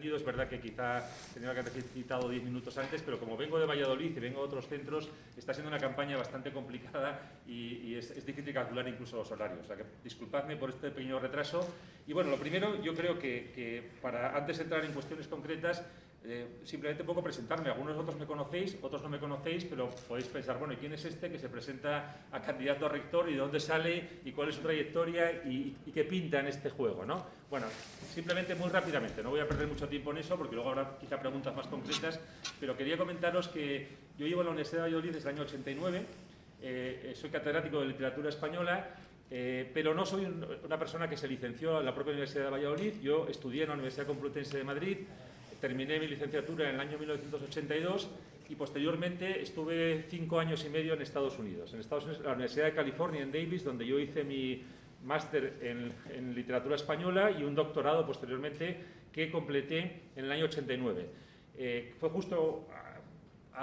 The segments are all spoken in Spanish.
entendido. Es verdad que quizá tenía que haber citado 10 minutos antes, pero como vengo de Valladolid y vengo de otros centros, está siendo una campaña bastante complicada y es difícil calcular incluso los horarios. O sea que disculpadme por este pequeño retraso. Y bueno, lo primero, yo creo que para antes de entrar en cuestiones concretas, simplemente un poco presentarme. Algunos de vosotros me conocéis, otros no me conocéis, pero podéis pensar, bueno, ¿y quién es este que se presenta a candidato a rector y de dónde sale y cuál es su trayectoria y qué pinta en este juego, ¿no? Bueno, simplemente muy rápidamente, no voy a perder mucho tiempo en eso porque luego habrá quizá preguntas más concretas, pero quería comentaros que yo llevo en la Universidad de Valladolid desde el año 89, soy catedrático de literatura española. Pero no soy una persona que se licenció en la propia Universidad de Valladolid. Yo estudié en la Universidad Complutense de Madrid, terminé mi licenciatura en el año 1982 y posteriormente estuve 5 años y medio en Estados Unidos. En Estados Unidos, en la Universidad de California, en Davis, donde yo hice mi máster en literatura española y un doctorado posteriormente que completé en el año 89. Fue justo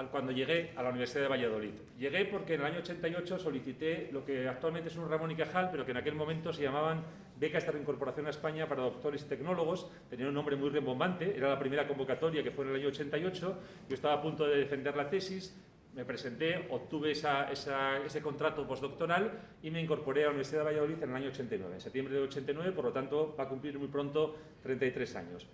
cuando llegué a la Universidad de Valladolid. Llegué porque en el año 88 solicité lo que actualmente es un Ramón y Cajal, pero que en aquel momento se llamaban becas de reincorporación a España para doctores y tecnólogos. Tenía un nombre muy rimbombante, era la primera convocatoria que fue en el año 88. Yo estaba a punto de defender la tesis, me presenté, obtuve ese contrato postdoctoral y me incorporé a la Universidad de Valladolid en el año 89, en septiembre de 89, por lo tanto va a cumplir muy pronto 33 años.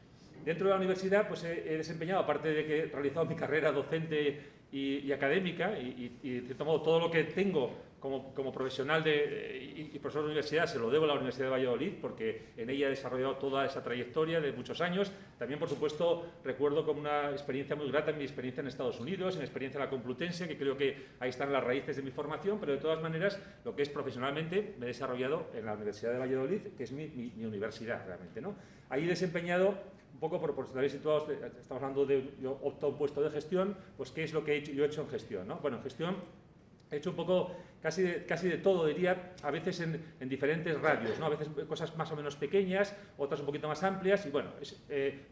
Dentro de la universidad pues he desempeñado, aparte de que he realizado mi carrera docente y académica y de cierto modo todo lo que tengo como profesional y profesor de universidad se lo debo a la Universidad de Valladolid porque en ella he desarrollado toda esa trayectoria de muchos años. También, por supuesto, recuerdo como una experiencia muy grata mi experiencia en Estados Unidos, en mi experiencia en la Complutense, que creo que ahí están las raíces de mi formación, pero de todas maneras lo que es profesionalmente me he desarrollado en la Universidad de Valladolid, que es mi universidad realmente, ¿no? Ahí he desempeñado un poco por estar situados, estamos hablando de, yo opto a un puesto de gestión, pues qué es lo que yo he hecho en gestión, ¿no? Bueno, en gestión he hecho un poco casi de todo, diría, a veces en diferentes radios, ¿no? A veces cosas más o menos pequeñas, otras un poquito más amplias, y bueno,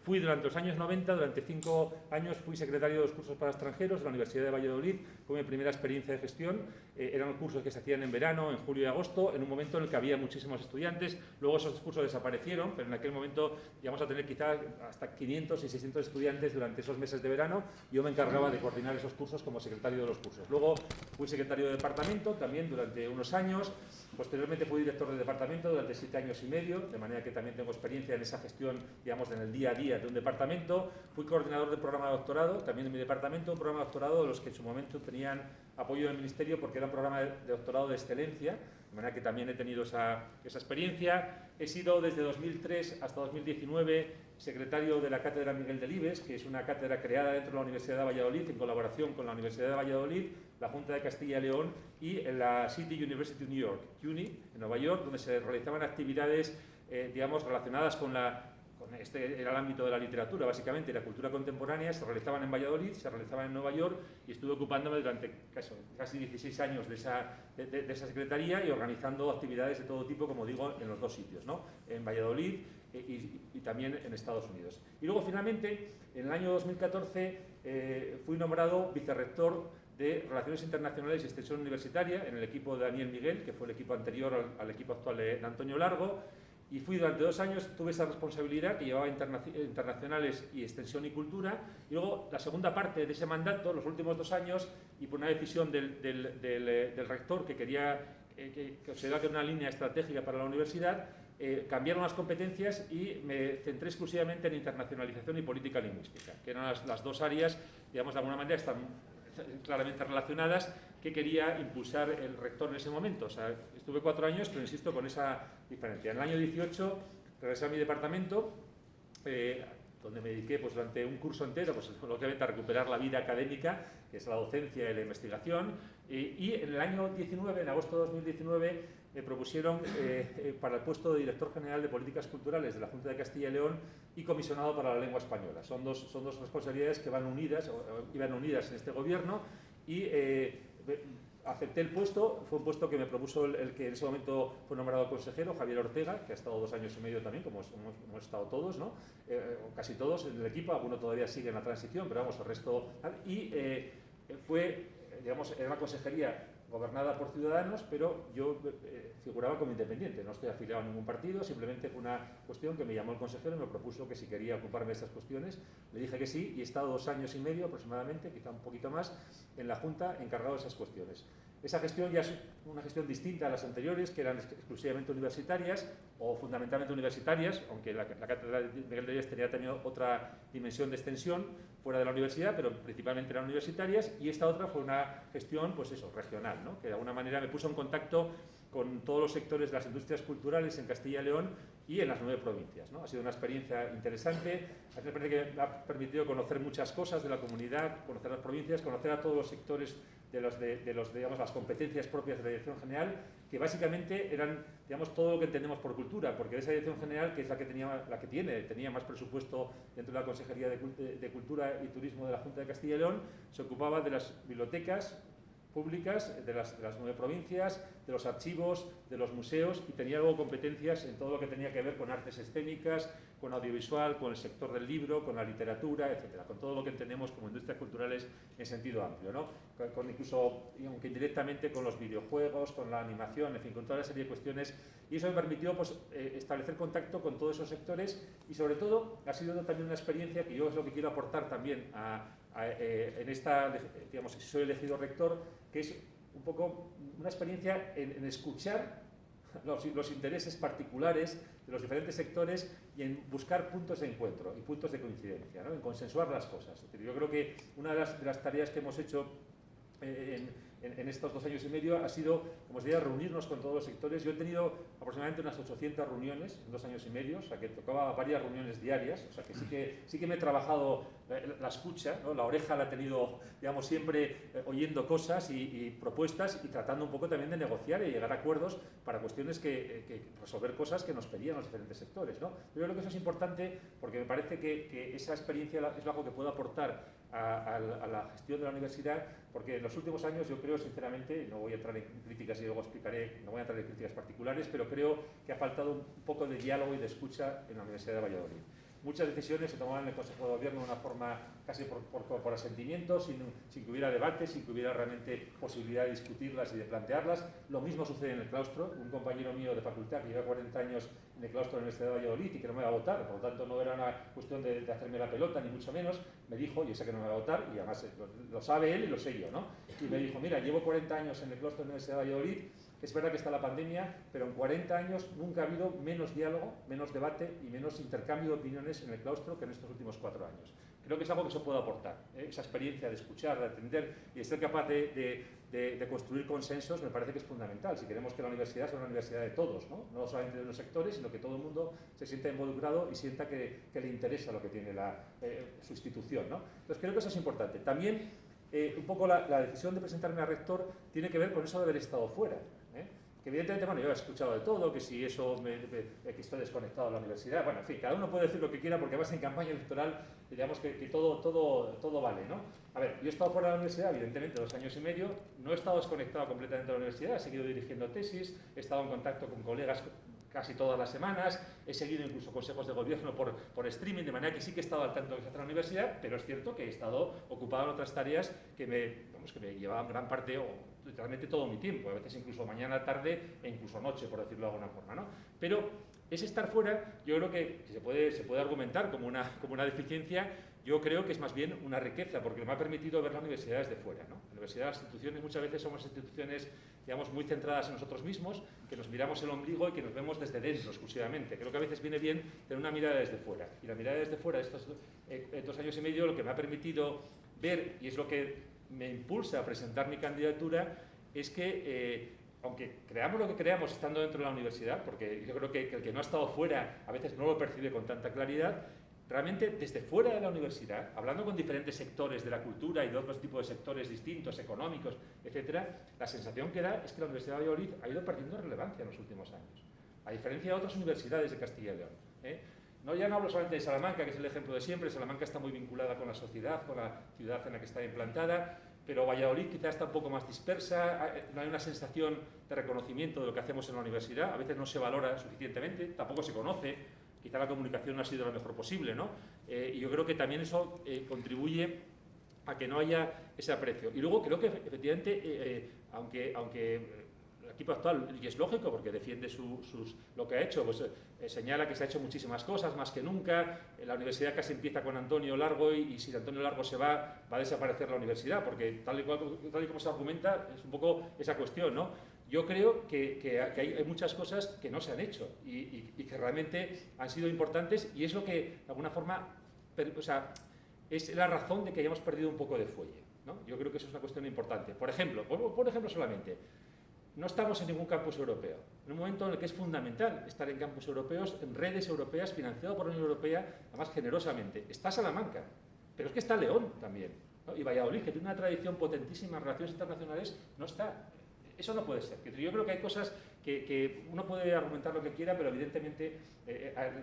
fui durante los años 90, durante 5 años fui secretario de los cursos para extranjeros de la Universidad de Valladolid, fue mi primera experiencia de gestión, eran cursos que se hacían en verano, en julio y agosto, en un momento en el que había muchísimos estudiantes, luego esos cursos desaparecieron, pero en aquel momento íbamos a tener quizás hasta 500 y 600 estudiantes durante esos meses de verano, yo me encargaba de coordinar esos cursos como secretario de los cursos. Luego fui secretario de departamento también durante unos años, posteriormente fui director de departamento durante 7 años y medio, de manera que también tengo experiencia en esa gestión, digamos, en el día a día de un departamento. Fui coordinador del programa de doctorado, también en mi departamento, un programa de doctorado de los que en su momento tenían apoyo del Ministerio porque era un programa de doctorado de excelencia, de manera que también he tenido esa experiencia. He sido desde 2003 hasta 2019 secretario de la Cátedra Miguel Delibes, que es una cátedra creada dentro de la Universidad de Valladolid en colaboración con la Universidad de Valladolid, la Junta de Castilla y León y la City University of New York, CUNY, en Nueva York, donde se realizaban actividades digamos, relacionadas con este era el ámbito de la literatura, básicamente, y la cultura contemporánea, se realizaban en Valladolid, se realizaban en Nueva York, y estuve ocupándome durante casi 16 años de esa secretaría y organizando actividades de todo tipo, como digo, en los dos sitios, ¿no? En Valladolid y también en Estados Unidos. Y luego, finalmente, en el año 2014, fui nombrado vicerrector de Relaciones Internacionales y Extensión Universitaria en el equipo de Daniel Miguel, que fue el equipo anterior al equipo actual de Antonio Largo, y fui durante 2 años, tuve esa responsabilidad que llevaba internacionales y extensión y cultura, y luego la segunda parte de ese mandato, los últimos 2 años, y por una decisión del rector que quería que consideraba que era una línea estratégica para la universidad, cambiaron las competencias y me centré exclusivamente en internacionalización y política lingüística, que eran las 2 áreas, digamos, de alguna manera están claramente relacionadas, que quería impulsar el rector en ese momento. O sea, estuve 4 años, pero insisto, con esa diferencia. En el año 18 regresé a mi departamento, donde me dediqué pues, durante un curso entero, pues, lógicamente, a recuperar la vida académica, que es la docencia y la investigación. Y en el año 19, en agosto de 2019, me propusieron para el puesto de director general de políticas culturales de la Junta de Castilla y León y comisionado para la lengua española. Son dos responsabilidades que iban unidas en este gobierno y acepté el puesto. Fue un puesto que me propuso el que en ese momento fue nombrado consejero, Javier Ortega, que ha estado 2 años y medio también, como hemos estado todos, ¿no? Casi todos en el equipo, alguno todavía sigue en la transición, pero vamos, el resto. Y fue, digamos, era una consejería gobernada por ciudadanos, pero yo figuraba como independiente, no estoy afiliado a ningún partido, simplemente fue una cuestión que me llamó el consejero y me propuso que si quería ocuparme de estas cuestiones, le dije que sí, y he estado 2 años y medio aproximadamente, quizá un poquito más, en la Junta encargado de esas cuestiones. Esa gestión ya es una gestión distinta a las anteriores, que eran exclusivamente universitarias o fundamentalmente universitarias, aunque la cátedra de Miguel de Díaz tenía tenido otra dimensión de extensión fuera de la universidad, pero principalmente eran universitarias, y esta otra fue una gestión, pues eso, regional, ¿no? Que de alguna manera me puso en contacto con todos los sectores de las industrias culturales en Castilla y León y en las 9 provincias, ¿no? Ha sido una experiencia interesante, me parece que me ha permitido conocer muchas cosas de la comunidad, conocer las provincias, conocer a todos los sectores digamos, las competencias propias de la Dirección General, que básicamente eran, digamos, todo lo que entendemos por cultura, porque de esa Dirección General, que es la que tenía más presupuesto dentro de la Consejería de Cultura y Turismo de la Junta de Castilla y León, se ocupaba de las bibliotecas públicas de las 9 provincias, de los archivos, de los museos, y tenía luego competencias en todo lo que tenía que ver con artes escénicas, con audiovisual, con el sector del libro, con la literatura, etcétera, con todo lo que entendemos como industrias culturales en sentido amplio, ¿no? Con incluso, aunque indirectamente, con los videojuegos, con la animación, en fin, con toda una serie de cuestiones, y eso me permitió pues, establecer contacto con todos esos sectores, y sobre todo ha sido también una experiencia que yo es lo que quiero aportar también en esta, digamos, si soy elegido rector, que es un poco una experiencia en escuchar los intereses particulares de los diferentes sectores y en buscar puntos de encuentro y puntos de coincidencia, ¿no? En consensuar las cosas. Es decir, yo creo que una de las tareas que hemos hecho en estos 2 años y medio ha sido, como se diría, reunirnos con todos los sectores. Yo he tenido aproximadamente unas 800 reuniones en 2 años y medio, o sea que tocaba varias reuniones diarias, o sea que sí que me he trabajado la escucha, ¿no? La oreja la he tenido, digamos, siempre oyendo cosas y propuestas y tratando un poco también de negociar y llegar a acuerdos para cuestiones resolver cosas que nos pedían los diferentes sectores, ¿no? Yo creo que eso es importante porque me parece que esa experiencia es algo que puedo aportar a la gestión de la universidad, porque en los últimos años yo creo sinceramente, no voy a entrar en críticas y luego explicaré, no voy a entrar en críticas particulares, pero creo que ha faltado un poco de diálogo y de escucha en la Universidad de Valladolid. Muchas decisiones se tomaban en el Consejo de Gobierno de una forma casi por asentimiento, sin que hubiera debate, sin que hubiera realmente posibilidad de discutirlas y de plantearlas. Lo mismo sucede en el claustro. Un compañero mío de facultad que lleva 40 años en el claustro de la Universidad de Valladolid y que no me va a votar, por lo tanto no era una cuestión de hacerme la pelota, ni mucho menos, me dijo, y sé que no me va a votar, y además lo sabe él y lo sé yo, ¿no? Y me dijo, mira, llevo 40 años en el claustro de la Universidad de Valladolid, es verdad que está la pandemia, pero en 40 años nunca ha habido menos diálogo, menos debate y menos intercambio de opiniones en el claustro que en estos últimos 4 años. Creo que es algo que se puede aportar, esa experiencia de escuchar, de atender y de ser capaz de construir consensos me parece que es fundamental. Si queremos que la universidad sea una universidad de todos, no solamente de unos sectores, sino que todo el mundo se sienta involucrado y sienta que le interesa lo que tiene su institución, ¿no? Entonces creo que eso es importante. También un poco la decisión de presentarme a rector tiene que ver con eso de haber estado fuera. Que evidentemente, bueno, yo he escuchado de todo, que si eso, que estoy desconectado de la universidad, bueno, en fin, cada uno puede decir lo que quiera porque además en campaña electoral, digamos que todo vale, ¿no? A ver, yo he estado fuera de la universidad, evidentemente, 2 años y medio, no he estado desconectado completamente de la universidad, he seguido dirigiendo tesis, he estado en contacto con colegas casi todas las semanas, he seguido incluso consejos de gobierno por streaming, de manera que sí que he estado al tanto de lo que se hace en la universidad, pero es cierto que he estado ocupado en otras tareas que me llevaban gran parte o literalmente todo mi tiempo, a veces incluso mañana, tarde e incluso noche, por decirlo de alguna forma, ¿no? Pero ese estar fuera, yo creo que se puede argumentar como una deficiencia. Yo creo que es más bien una riqueza, porque me ha permitido ver la universidad desde fuera, ¿no? La universidad, las instituciones, muchas veces somos instituciones, digamos, muy centradas en nosotros mismos, que nos miramos el ombligo y que nos vemos desde dentro exclusivamente. Creo que a veces viene bien tener una mirada desde fuera. Y la mirada desde fuera de estos 2 años y medio, lo que me ha permitido ver, y es lo que me impulsa a presentar mi candidatura, es que aunque creamos lo que creamos estando dentro de la universidad, porque yo creo que el que no ha estado fuera a veces no lo percibe con tanta claridad, realmente desde fuera de la universidad, hablando con diferentes sectores de la cultura y de otros tipos de sectores distintos, económicos, etcétera, la sensación que da es que la Universidad de Valladolid ha ido perdiendo relevancia en los últimos años, a diferencia de otras universidades de Castilla y León. Ya no hablo solamente de Salamanca, que es el ejemplo de siempre. Salamanca está muy vinculada con la sociedad, con la ciudad en la que está implantada, pero Valladolid quizás está un poco más dispersa, no hay una sensación de reconocimiento de lo que hacemos en la universidad, a veces no se valora suficientemente, tampoco se conoce, quizá la comunicación no ha sido lo mejor posible, ¿no? Y yo creo que también eso contribuye a que no haya ese aprecio. Y luego creo que efectivamente, aunque el equipo actual, y es lógico porque defiende lo que ha hecho, pues señala que se ha hecho muchísimas cosas, más que nunca, la universidad casi empieza con Antonio Largo y si Antonio Largo se va a desaparecer la universidad, porque tal y como se argumenta es un poco esa cuestión, ¿no? Yo creo que hay muchas cosas que no se han hecho y que realmente han sido importantes y es lo que, de alguna forma, es la razón de que hayamos perdido un poco de fuelle, ¿no? Yo creo que eso es una cuestión importante. Por ejemplo solamente, no estamos en ningún campus europeo, en un momento en el que es fundamental estar en campus europeos, en redes europeas, financiado por la Unión Europea, además generosamente. Está Salamanca, pero es que está León también, ¿no? Y Valladolid, que tiene una tradición potentísima en relaciones internacionales, no está. Eso no puede ser. Yo creo que hay cosas que uno puede argumentar lo que quiera, pero evidentemente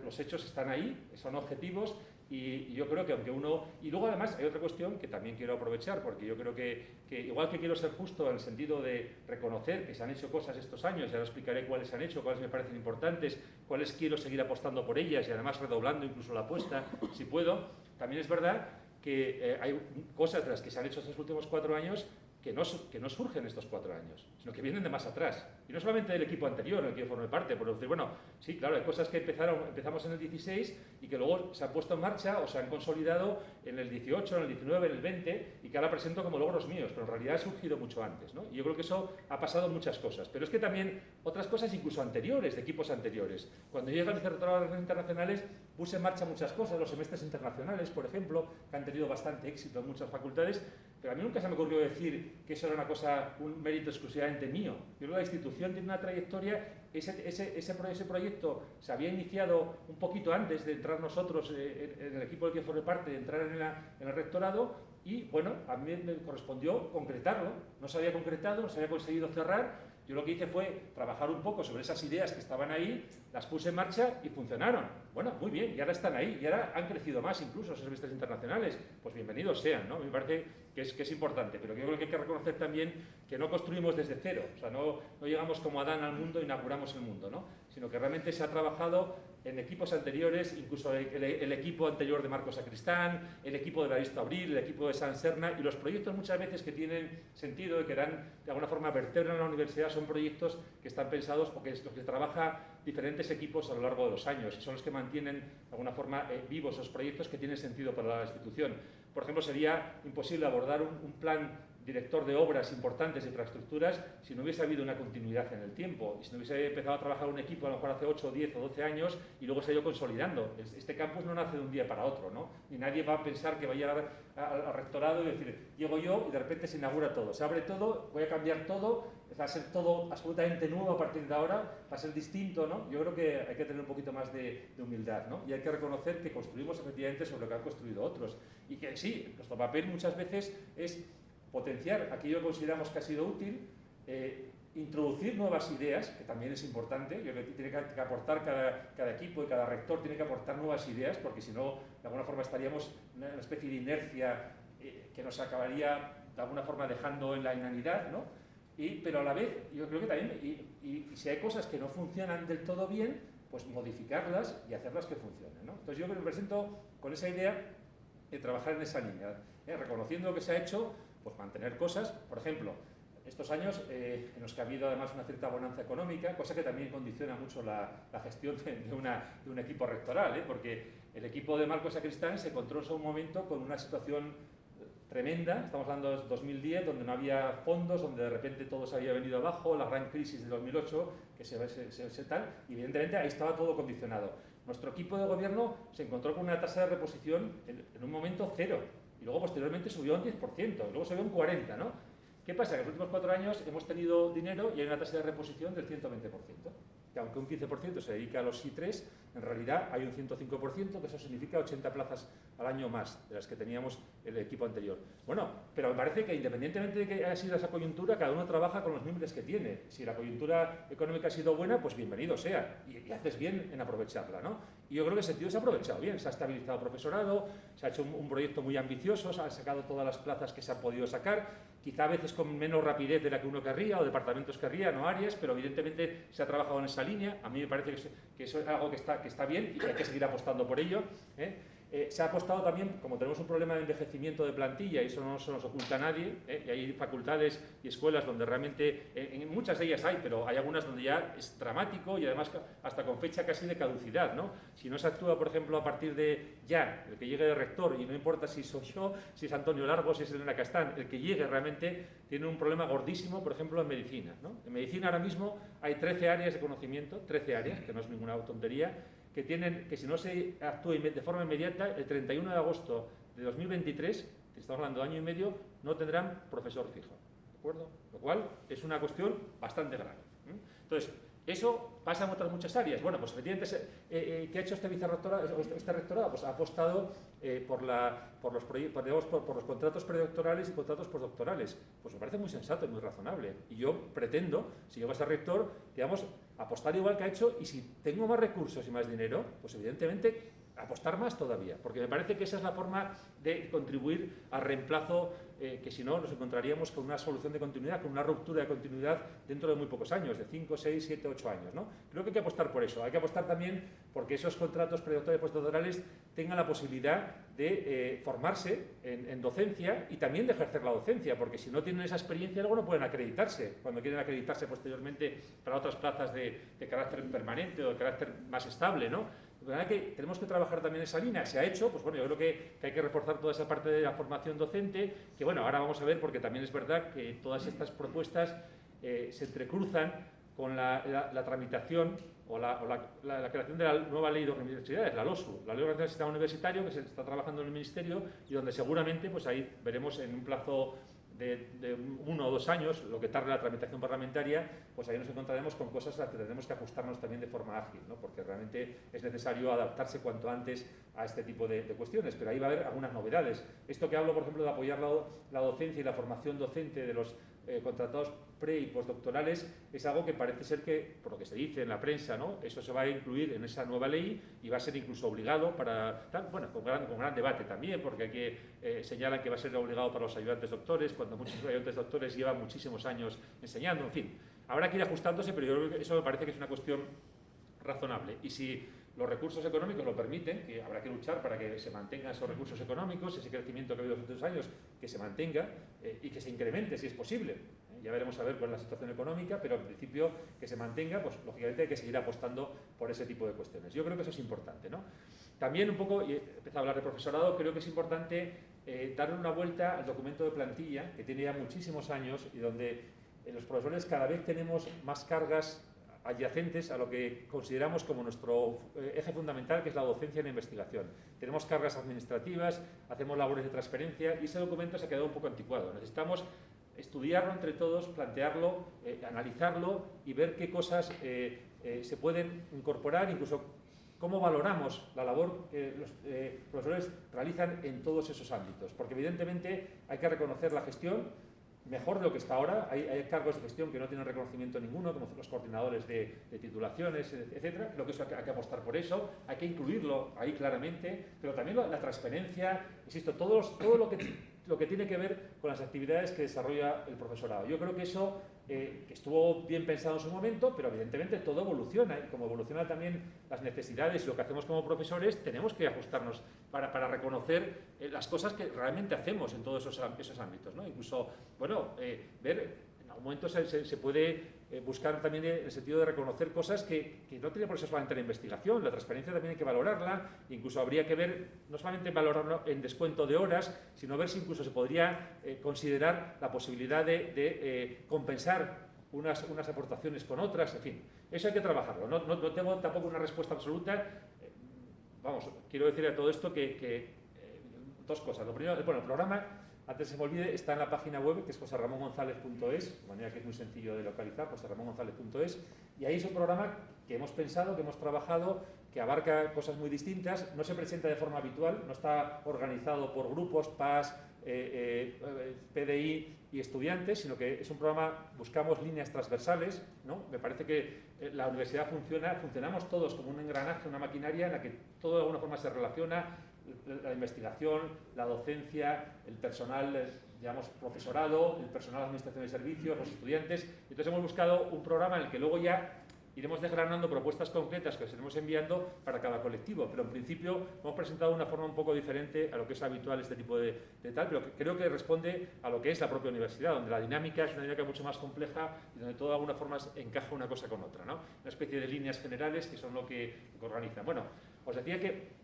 los hechos están ahí, son objetivos y yo creo que aunque uno... Y luego además hay otra cuestión que también quiero aprovechar, porque yo creo que igual que quiero ser justo en el sentido de reconocer que se han hecho cosas estos años, y ahora explicaré cuáles se han hecho, cuáles me parecen importantes, cuáles quiero seguir apostando por ellas y además redoblando incluso la apuesta, si puedo, también es verdad que hay cosas de las que se han hecho estos últimos 4 años que no surgen estos 4 años, sino que vienen de más atrás. Y no solamente del equipo anterior, en el que yo formé parte, por decir, bueno, sí, claro, hay cosas que empezamos en el 16 y que luego se han puesto en marcha o se han consolidado en el 18, en el 19, en el 20 y que ahora presento como logros míos, pero en realidad ha surgido mucho antes, ¿no? Y yo creo que eso ha pasado en muchas cosas. Pero es que también otras cosas incluso anteriores, de equipos anteriores. Cuando yo llegué al Vicerrectorado de Relaciones Internacionales, puse en marcha muchas cosas, los semestres internacionales, por ejemplo, que han tenido bastante éxito en muchas facultades, pero a mí nunca se me ocurrió decir que eso era una cosa, un mérito exclusivamente mío. Yo creo que la institución tiene una trayectoria, ese proyecto se había iniciado un poquito antes de entrar nosotros en el equipo del que formé parte, de entrar en el rectorado, y bueno, a mí me correspondió concretarlo. No se había concretado, no se había conseguido cerrar. Yo lo que hice fue trabajar un poco sobre esas ideas que estaban ahí, las puse en marcha y funcionaron. Bueno, muy bien, y ahora están ahí, y ahora han crecido más incluso los semestres internacionales. Pues bienvenidos sean, ¿no? Me parece que es importante, pero yo creo que hay que reconocer también que no construimos desde cero, o sea, no llegamos como Adán al mundo e inauguramos el mundo, ¿no? Sino que realmente se ha trabajado en equipos anteriores, incluso el equipo anterior de Marcos Sacristán, el equipo de la Lista Abril, el equipo de San Serna, y los proyectos muchas veces que tienen sentido y que dan de alguna forma vertebran a la universidad son proyectos que están pensados o que es lo que trabaja diferentes equipos a lo largo de los años y son los que mantienen de alguna forma vivos esos proyectos que tienen sentido para la institución. Por ejemplo, sería imposible abordar un plan director de obras importantes de infraestructuras si no hubiese habido una continuidad en el tiempo y si no hubiese empezado a trabajar un equipo a lo mejor hace 8, 10 o 12 años y luego se ha ido consolidando. Este campus no nace de un día para otro, ¿no? Ni nadie va a pensar que va a llegar al rectorado y decir, llego yo y de repente se inaugura todo, se abre todo, voy a cambiar todo, va a ser todo absolutamente nuevo a partir de ahora, va a ser distinto, ¿no? Yo creo que hay que tener un poquito más de humildad, ¿no? Y hay que reconocer que construimos efectivamente sobre lo que han construido otros y que sí, nuestro papel muchas veces es potenciar aquello que consideramos que ha sido útil, introducir nuevas ideas, que también es importante. Yo creo que tiene que aportar cada equipo y cada rector tiene que aportar nuevas ideas, porque si no, de alguna forma estaríamos en una especie de inercia que nos acabaría de alguna forma dejando en la inanidad, ¿no? Pero a la vez, yo creo que también, y si hay cosas que no funcionan del todo bien, pues modificarlas y hacerlas que funcionen, ¿no? Entonces yo me presento con esa idea de trabajar en esa línea, reconociendo lo que se ha hecho, pues mantener cosas, por ejemplo, estos años en los que ha habido además una cierta bonanza económica, cosa que también condiciona mucho la gestión de un equipo rectoral, porque el equipo de Marcos Sacristán se encontró en un momento con una situación tremenda, estamos hablando de 2010, donde no había fondos, donde de repente todo se había venido abajo, la gran crisis de 2008, que se tal, y evidentemente ahí estaba todo condicionado. Nuestro equipo de gobierno se encontró con una tasa de reposición en un momento cero, y luego posteriormente subió un 10%, y luego subió un 40%, ¿no? ¿Qué pasa? Que en los últimos 4 años hemos tenido dinero y hay una tasa de reposición del 120%, que aunque un 15% se dedica a los I3, en realidad hay un 105%, que eso significa 80 plazas al año más de las que teníamos el equipo anterior. Bueno, pero me parece que independientemente de que haya sido esa coyuntura, cada uno trabaja con los mimbres que tiene. Si la coyuntura económica ha sido buena, pues bienvenido sea, y haces bien en aprovecharla, ¿no? Y yo creo que el sentido se ha aprovechado bien, se ha estabilizado el profesorado, se ha hecho un proyecto muy ambicioso, se han sacado todas las plazas que se han podido sacar, quizá a veces con menos rapidez de la que uno querría o departamentos querrían o áreas, pero evidentemente se ha trabajado en esa línea. A mí me parece que eso es algo que está bien y que hay que seguir apostando por ello, Se ha apostado también, como tenemos un problema de envejecimiento de plantilla, y eso no se nos oculta a nadie, y hay facultades y escuelas donde realmente, en muchas de ellas hay, pero hay algunas donde ya es dramático y además hasta con fecha casi de caducidad, ¿no? Si no se actúa, por ejemplo, a partir de ya, el que llegue de rector, y no importa si soy yo, si es Antonio Largo, si es Elena Castán, el que llegue realmente tiene un problema gordísimo, por ejemplo, en medicina, ¿no? En medicina ahora mismo hay 13 áreas de conocimiento, 13 áreas, que no es ninguna tontería, que si no se actúa de forma inmediata, el 31 de agosto de 2023, que estamos hablando de año y medio, no tendrán profesor fijo, ¿de acuerdo? Lo cual es una cuestión bastante grave. Entonces, eso pasa en otras muchas áreas. Bueno, pues efectivamente, ¿qué ha hecho este rectorado? Pues ha apostado por los contratos predoctorales y contratos postdoctorales. Pues me parece muy sensato y muy razonable. Y yo pretendo, si llego a ser rector, digamos, apostar igual que ha hecho, y si tengo más recursos y más dinero, pues evidentemente apostar más todavía, porque me parece que esa es la forma de contribuir al reemplazo, que si no nos encontraríamos con una solución de continuidad, con una ruptura de continuidad dentro de muy pocos años, de 5, 6, 7, 8 años, ¿no? Creo que hay que apostar por eso. Hay que apostar también porque esos contratos predoctorales y postdoctorales tengan la posibilidad de formarse en docencia y también de ejercer la docencia, porque si no tienen esa experiencia luego no pueden acreditarse, cuando quieren acreditarse posteriormente para otras plazas de carácter permanente o de carácter más estable, ¿no? De verdad que tenemos que trabajar también en esa línea. Se ha hecho, pues bueno, yo creo que hay que reforzar toda esa parte de la formación docente, que bueno, ahora vamos a ver, porque también es verdad que todas estas propuestas se entrecruzan con la tramitación o la creación de la nueva ley de universidades, la LOSU, la Ley de Organización del Sistema Universitario, que se está trabajando en el Ministerio y donde seguramente pues ahí veremos en un plazo de 1 o 2 años, lo que tarde la tramitación parlamentaria, pues ahí nos encontraremos con cosas a las que tendremos que ajustarnos también de forma ágil, ¿no? Porque realmente es necesario adaptarse cuanto antes a este tipo de cuestiones, pero ahí va a haber algunas novedades. Esto que hablo, por ejemplo, de apoyar la docencia y la formación docente de los contratados pre- y postdoctorales, es algo que parece ser que, por lo que se dice en la prensa, ¿no? Eso se va a incluir en esa nueva ley y va a ser incluso obligado para, bueno, con gran debate también, porque aquí señalan que va a ser obligado para los ayudantes doctores, cuando muchos ayudantes doctores llevan muchísimos años enseñando, en fin. Habrá que ir ajustándose, pero yo creo que eso me parece que es una cuestión razonable. Y si los recursos económicos lo permiten, que habrá que luchar para que se mantengan esos recursos económicos, ese crecimiento que ha habido en los últimos años, que se mantenga y que se incremente si es posible. Ya veremos a ver cuál es la situación económica, pero en principio que se mantenga, pues lógicamente hay que seguir apostando por ese tipo de cuestiones. Yo creo que eso es importante, ¿no? También un poco, y he empezado a hablar de profesorado, creo que es importante darle una vuelta al documento de plantilla, que tiene ya muchísimos años y donde los profesores cada vez tenemos más cargas adyacentes a lo que consideramos como nuestro eje fundamental, que es la docencia y la investigación. Tenemos cargas administrativas, hacemos labores de transferencia y ese documento se ha quedado un poco anticuado. Necesitamos estudiarlo entre todos, plantearlo, analizarlo y ver qué cosas se pueden incorporar, incluso cómo valoramos la labor que los profesores realizan en todos esos ámbitos. Porque evidentemente hay que reconocer la gestión mejor de lo que está ahora. Hay cargos de gestión que no tienen reconocimiento ninguno, como los coordinadores de titulaciones, etcétera. Creo que eso hay que apostar por eso, hay que incluirlo ahí claramente, pero también la transferencia, insisto, todo lo que tiene que ver con las actividades que desarrolla el profesorado. Yo creo que eso que estuvo bien pensado en su momento, pero evidentemente todo evoluciona y como evolucionan también las necesidades y lo que hacemos como profesores, tenemos que ajustarnos para reconocer las cosas que realmente hacemos en todos esos ámbitos, ¿no? Incluso, bueno, ver, en algún momento se puede buscar también el sentido de reconocer cosas que no tiene por eso solamente la investigación, la transferencia también hay que valorarla, incluso habría que ver, no solamente valorarlo en descuento de horas, sino ver si incluso se podría considerar la posibilidad de compensar unas aportaciones con otras, en fin, eso hay que trabajarlo. No tengo tampoco una respuesta absoluta. Vamos, quiero decir a todo esto que dos cosas. Lo primero, bueno, el programa, antes se me olvide, está en la página web, que es joseramongonzalez.es, de manera que es muy sencillo de localizar, joseramongonzalez.es, y ahí es un programa que hemos pensado, que hemos trabajado, que abarca cosas muy distintas, no se presenta de forma habitual, no está organizado por grupos, PAS, PDI y estudiantes, sino que es un programa, buscamos líneas transversales, ¿no? Me parece que la universidad funcionamos todos como un engranaje, una maquinaria en la que todo de alguna forma se relaciona, la investigación, la docencia, el personal, digamos, profesorado, el personal de administración de servicios, los estudiantes. Entonces hemos buscado un programa en el que luego ya iremos desgranando propuestas concretas que os iremos enviando para cada colectivo, pero en principio hemos presentado de una forma un poco diferente a lo que es habitual este tipo de tal, pero que creo que responde a lo que es la propia universidad, donde la dinámica es una dinámica mucho más compleja y donde todo de alguna forma encaja una cosa con otra, ¿no? Una especie de líneas generales que son lo que organizan. Bueno, os decía que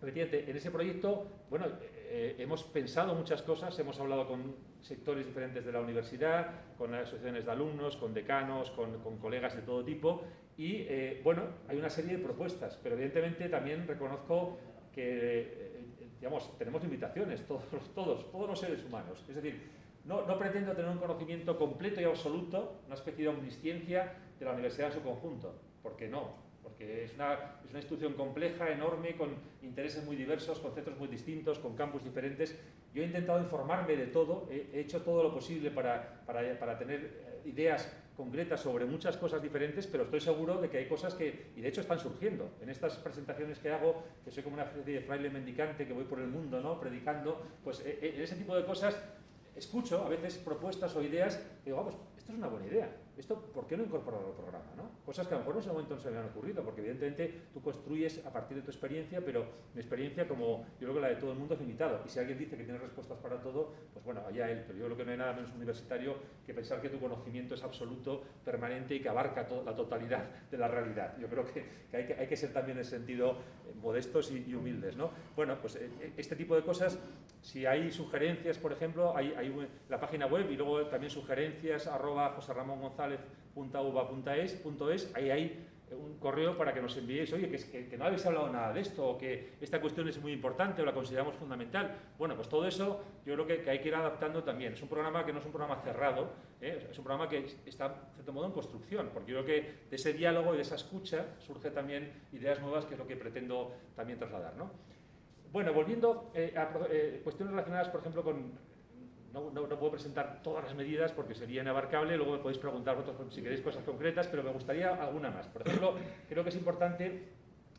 efectivamente, en ese proyecto, bueno, hemos pensado muchas cosas, hemos hablado con sectores diferentes de la universidad, con asociaciones de alumnos, con decanos, con colegas de todo tipo y, bueno, hay una serie de propuestas, pero evidentemente también reconozco que, digamos, tenemos limitaciones, todos los seres humanos. Es decir, no pretendo tener un conocimiento completo y absoluto, una especie de omnisciencia de la universidad en su conjunto, porque no. Porque es una institución compleja, enorme, con intereses muy diversos, con centros muy distintos, con campus diferentes. Yo he intentado informarme de todo, he hecho todo lo posible para tener ideas concretas sobre muchas cosas diferentes, pero estoy seguro de que hay cosas que, y de hecho están surgiendo. En estas presentaciones que hago, que soy como una especie de fraile mendicante que voy por el mundo, ¿no?, predicando, pues en ese tipo de cosas escucho a veces propuestas o ideas que digo, vamos, esto es una buena idea. Esto, ¿por qué no incorporarlo al programa, ¿no? Cosas que a lo mejor en ese momento no se me han ocurrido, porque evidentemente tú construyes a partir de tu experiencia, pero mi experiencia, como yo creo que la de todo el mundo, es limitada. Y si alguien dice que tiene respuestas para todo, pues bueno, allá él. Pero yo creo que no hay nada menos universitario que pensar que tu conocimiento es absoluto, permanente y que abarca la totalidad de la realidad. Yo creo que hay que ser también en ese sentido modestos y humildes, ¿no? Bueno, pues este tipo de cosas, si hay sugerencias, por ejemplo, hay la página web y luego también sugerencias @joseramongonzalez.uva.es, ahí hay un correo para que nos enviéis, oye, que no habéis hablado nada de esto, o que esta cuestión es muy importante o la consideramos fundamental. Bueno, pues todo eso yo creo que hay que ir adaptando también. Es un programa que no es un programa cerrado, es un programa que está, de cierto modo, en construcción, porque yo creo que de ese diálogo y de esa escucha surge también ideas nuevas, que es lo que pretendo también trasladar, ¿no? Bueno, volviendo a cuestiones relacionadas, por ejemplo, con... No puedo presentar todas las medidas porque sería inabarcable, luego me podéis preguntar vosotros si queréis cosas concretas, pero me gustaría alguna más. Por ejemplo, creo que es importante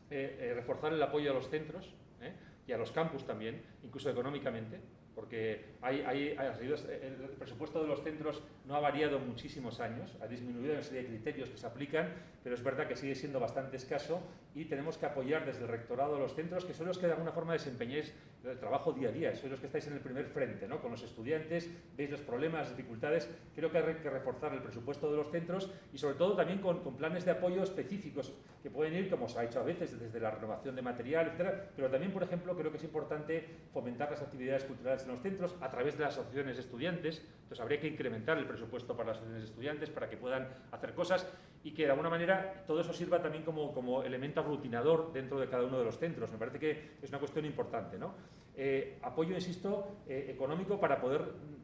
reforzar el apoyo a los centros y a los campus también, incluso económicamente, porque el presupuesto de los centros no ha variado en muchísimos años, ha disminuido en una serie de criterios que se aplican, pero es verdad que sigue siendo bastante escaso y tenemos que apoyar desde el rectorado de los centros, que son los que de alguna forma desempeñáis el trabajo día a día, sois los que estáis en el primer frente, ¿no?, con los estudiantes, veis los problemas, las dificultades. Creo que hay que reforzar el presupuesto de los centros y sobre todo también con planes de apoyo específicos que pueden ir, como se ha hecho a veces, desde la renovación de material, etcétera, pero también, por ejemplo, creo que es importante fomentar las actividades culturales en los centros a través de las asociaciones de estudiantes. Entonces habría que incrementar el presupuesto para las asociaciones de estudiantes para que puedan hacer cosas y que de alguna manera todo eso sirva también como elemento aglutinador dentro de cada uno de los centros. Me parece que es una cuestión importante, ¿no? Apoyo, insisto, económico para poder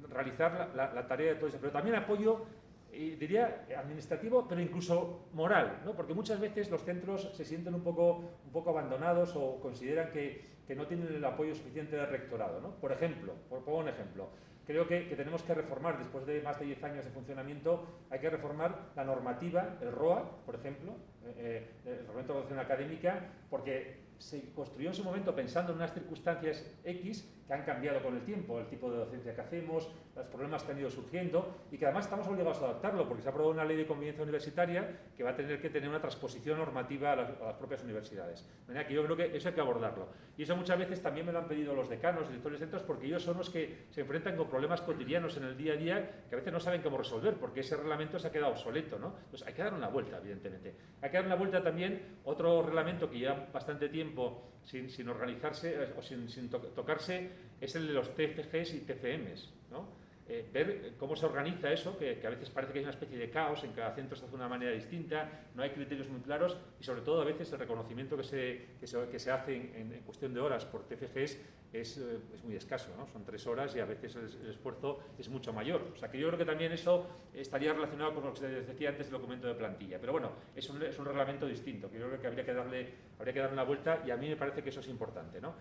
realizar la tarea de todo eso, pero también apoyo, diría, administrativo, pero incluso moral, ¿no? Porque muchas veces los centros se sienten un poco abandonados o consideran que no tienen el apoyo suficiente del rectorado, ¿no? Por ejemplo, pongo un ejemplo. Creo que tenemos que reformar, después de más de 10 años de funcionamiento, hay que reformar la normativa, el ROA, por ejemplo, el Reglamento de Ordenación Académica, porque se construyó en su momento pensando en unas circunstancias X que han cambiado con el tiempo, el tipo de docencia que hacemos, los problemas que han ido surgiendo y que además estamos obligados a adaptarlo porque se ha aprobado una ley de convivencia universitaria que va a tener que tener una transposición normativa a las propias universidades. De manera que yo creo que eso hay que abordarlo. Y eso muchas veces también me lo han pedido los decanos, los directores de centros, porque ellos son los que se enfrentan con problemas cotidianos en el día a día que a veces no saben cómo resolver porque ese reglamento se ha quedado obsoleto, ¿no? Entonces hay que dar una vuelta, evidentemente. Hay que dar una vuelta también, otro reglamento que lleva bastante tiempo sin organizarse o sin tocarse, es el de los TFGs y TFMs, ¿no? Ver cómo se organiza eso, que a veces parece que hay una especie de caos, en cada centro se hace de una manera distinta, no hay criterios muy claros y sobre todo a veces el reconocimiento que se hace en cuestión de horas por TFGs es muy escaso, ¿no? Son 3 horas y a veces el esfuerzo es mucho mayor. O sea que yo creo que también eso estaría relacionado con lo que se decía antes del documento de plantilla. Pero bueno, es un reglamento distinto, que yo creo que habría que darle una vuelta y a mí me parece que eso es importante, ¿no?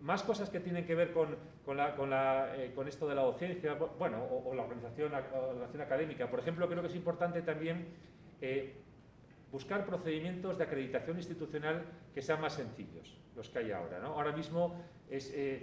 Más cosas que tienen que ver con esto de la docencia, bueno, o la organización académica. Por ejemplo, creo que es importante también buscar procedimientos de acreditación institucional que sean más sencillos, los que hay ahora, ¿no? Ahora mismo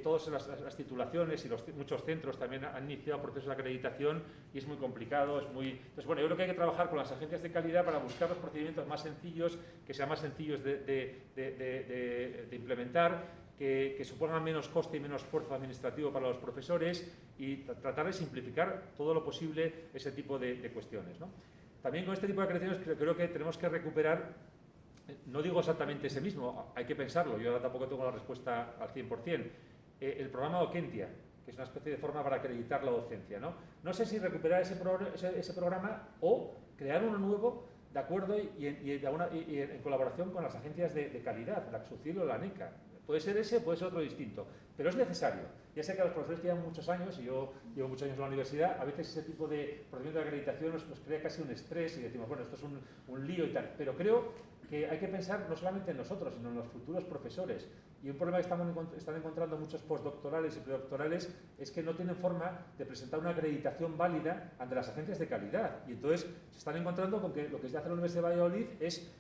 todas las titulaciones y muchos centros también han iniciado procesos de acreditación y es muy complicado, Entonces, bueno, yo creo que hay que trabajar con las agencias de calidad para buscar los procedimientos más sencillos, que sean más sencillos de implementar, que supongan menos coste y menos esfuerzo administrativo para los profesores y tratar de simplificar todo lo posible ese tipo de cuestiones, ¿no? También con este tipo de acreditaciones creo que tenemos que recuperar. No digo exactamente ese mismo, hay que pensarlo, yo ahora tampoco tengo la respuesta al 100%. El programa Okentia, que es una especie de forma para acreditar la docencia, ¿no? No sé si recuperar ese programa o crear uno nuevo, de acuerdo, y en colaboración con las agencias de calidad, la XUCIL o la ANECA. Puede ser ese, puede ser otro distinto, pero es necesario. Ya sé que a los profesores que llevan muchos años, y yo llevo muchos años en la universidad, a veces ese tipo de procedimiento de acreditación nos crea casi un estrés y decimos, bueno, esto es un lío y tal, pero creo que hay que pensar no solamente en nosotros, sino en los futuros profesores. Y un problema que están encontrando muchos postdoctorales y predoctorales es que no tienen forma de presentar una acreditación válida ante las agencias de calidad. Y entonces se están encontrando con que lo que se hace en la Universidad de Valladolid es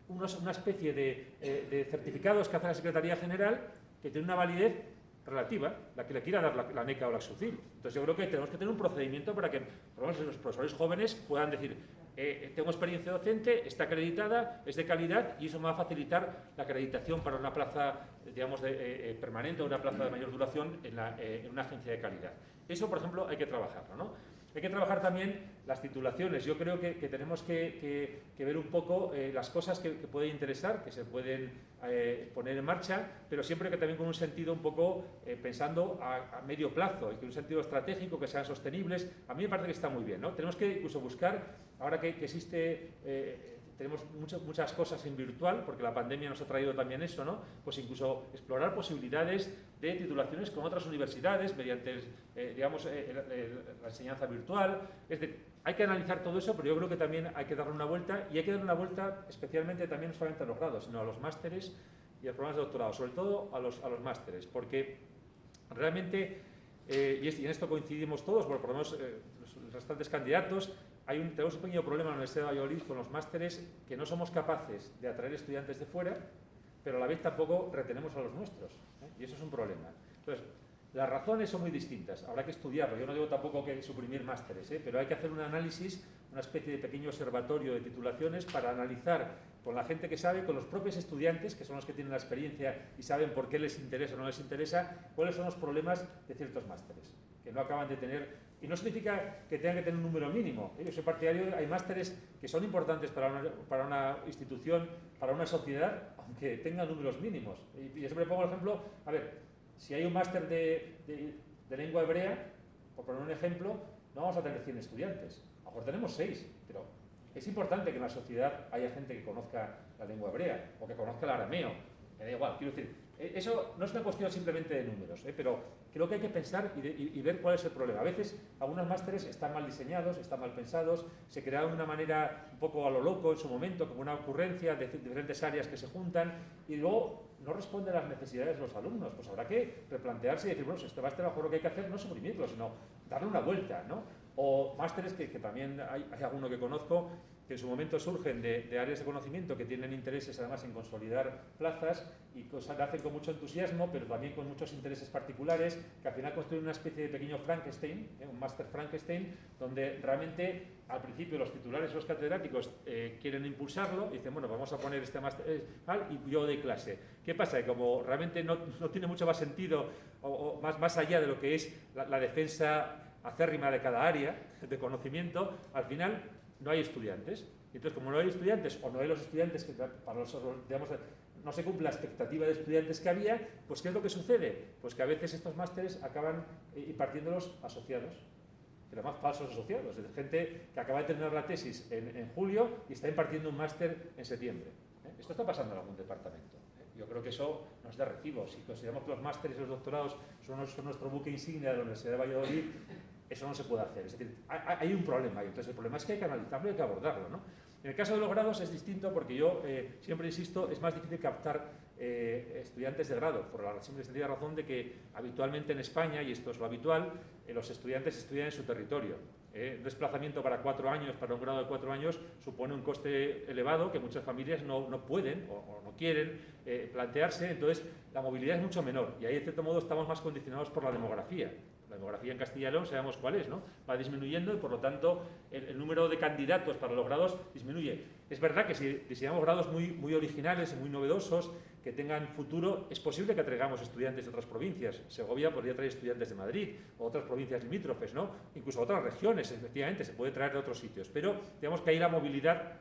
una especie de certificados que hace la Secretaría General que tiene una validez relativa, la que le quiera dar la ANECA o la XUCIL. Entonces yo creo que tenemos que tener un procedimiento para que por lo menos los profesores jóvenes puedan decir tengo experiencia docente, está acreditada, es de calidad y eso me va a facilitar la acreditación para una plaza, digamos, permanente o una plaza de mayor duración en una agencia de calidad. Eso, por ejemplo, hay que trabajarlo, ¿no? Hay que trabajar también las titulaciones. Yo creo que tenemos que ver un poco las cosas que pueden interesar, que se pueden poner en marcha, pero siempre que también con un sentido un poco pensando a medio plazo y con un sentido estratégico, que sean sostenibles. A mí me parece que está muy bien, ¿no? Tenemos que incluso buscar, ahora que existe... tenemos muchas cosas en virtual, porque la pandemia nos ha traído también eso, ¿no? Pues incluso explorar posibilidades de titulaciones con otras universidades mediante, digamos, la enseñanza virtual. Hay que analizar todo eso, pero yo creo que también hay que darle una vuelta, y hay que darle una vuelta especialmente también no solamente a los grados, sino a los másteres y a los programas de doctorado, sobre todo a los másteres, porque realmente, y en esto coincidimos todos, por lo menos los restantes candidatos, tenemos un pequeño problema en la Universidad de Valladolid con los másteres, que no somos capaces de atraer estudiantes de fuera, pero a la vez tampoco retenemos a los nuestros, ¿eh? Y eso es un problema. Entonces, las razones son muy distintas, habrá que estudiarlo. Yo no digo tampoco que suprimir másteres, pero hay que hacer un análisis, una especie de pequeño observatorio de titulaciones para analizar con la gente que sabe, con los propios estudiantes, que son los que tienen la experiencia y saben por qué les interesa o no les interesa, cuáles son los problemas de ciertos másteres, que no acaban de tener. Y no significa que tengan que tener un número mínimo. Yo soy partidario, hay másteres que son importantes para una institución, para una sociedad, aunque tengan números mínimos. Y yo siempre pongo el ejemplo, a ver, si hay un máster de lengua hebrea, por poner un ejemplo, no vamos a tener 100 estudiantes. A lo mejor tenemos 6, pero es importante que en la sociedad haya gente que conozca la lengua hebrea o que conozca el arameo. Me da igual, quiero decir, eso no es una cuestión simplemente de números, pero creo que hay que pensar y ver cuál es el problema. A veces algunos másteres están mal diseñados, están mal pensados, se crearon de una manera un poco a lo loco en su momento, como una ocurrencia de diferentes áreas que se juntan y luego no responde a las necesidades de los alumnos. Pues habrá que replantearse y decir, bueno, si este máster a lo mejor lo que hay que hacer no es suprimirlo, sino darle una vuelta, ¿no? O másteres que también hay alguno que conozco, que en su momento surgen de áreas de conocimiento que tienen intereses además en consolidar plazas y lo hacen con mucho entusiasmo, pero también con muchos intereses particulares, que al final construyen una especie de pequeño Frankenstein, un máster Frankenstein, donde realmente al principio los titulares o los catedráticos quieren impulsarlo y dicen, bueno, vamos a poner este máster y yo doy clase. ¿Qué pasa? Que como realmente no tiene mucho más sentido o más allá de lo que es la defensa acérrima de cada área de conocimiento, al final no hay estudiantes. Entonces, como no hay estudiantes o no hay los estudiantes que para los, digamos, no se cumple la expectativa de estudiantes que había, pues ¿qué es lo que sucede? Pues que a veces estos másteres acaban impartiéndolos asociados, que además falsos asociados, es gente que acaba de terminar la tesis en julio y está impartiendo un máster en septiembre. Esto está pasando en algún departamento. Yo creo que eso no es de recibo. Si consideramos que los másteres y los doctorados son nuestro buque insignia de la Universidad de Valladolid, eso no se puede hacer. Es decir, hay un problema ahí. Entonces, el problema es que hay que analizarlo y hay que abordarlo, ¿no? En el caso de los grados es distinto porque yo siempre insisto, es más difícil captar estudiantes de grado, por la simple y sencilla razón de que habitualmente en España, y esto es lo habitual, los estudiantes estudian en su territorio. Un desplazamiento para 4 años, para un grado de 4 años, supone un coste elevado que muchas familias no pueden o no quieren plantearse, entonces la movilidad es mucho menor y ahí, de cierto modo, estamos más condicionados por la demografía. La demografía en Castilla y León sabemos cuál es, ¿no? Va disminuyendo y, por lo tanto, el número de candidatos para los grados disminuye. Es verdad que si diseñamos grados muy originales y muy novedosos, que tengan futuro, es posible que atraigamos estudiantes de otras provincias. Segovia podría traer estudiantes de Madrid, o otras provincias limítrofes, ¿no? Incluso otras regiones, efectivamente, se puede traer de otros sitios. Pero, digamos que ahí la movilidad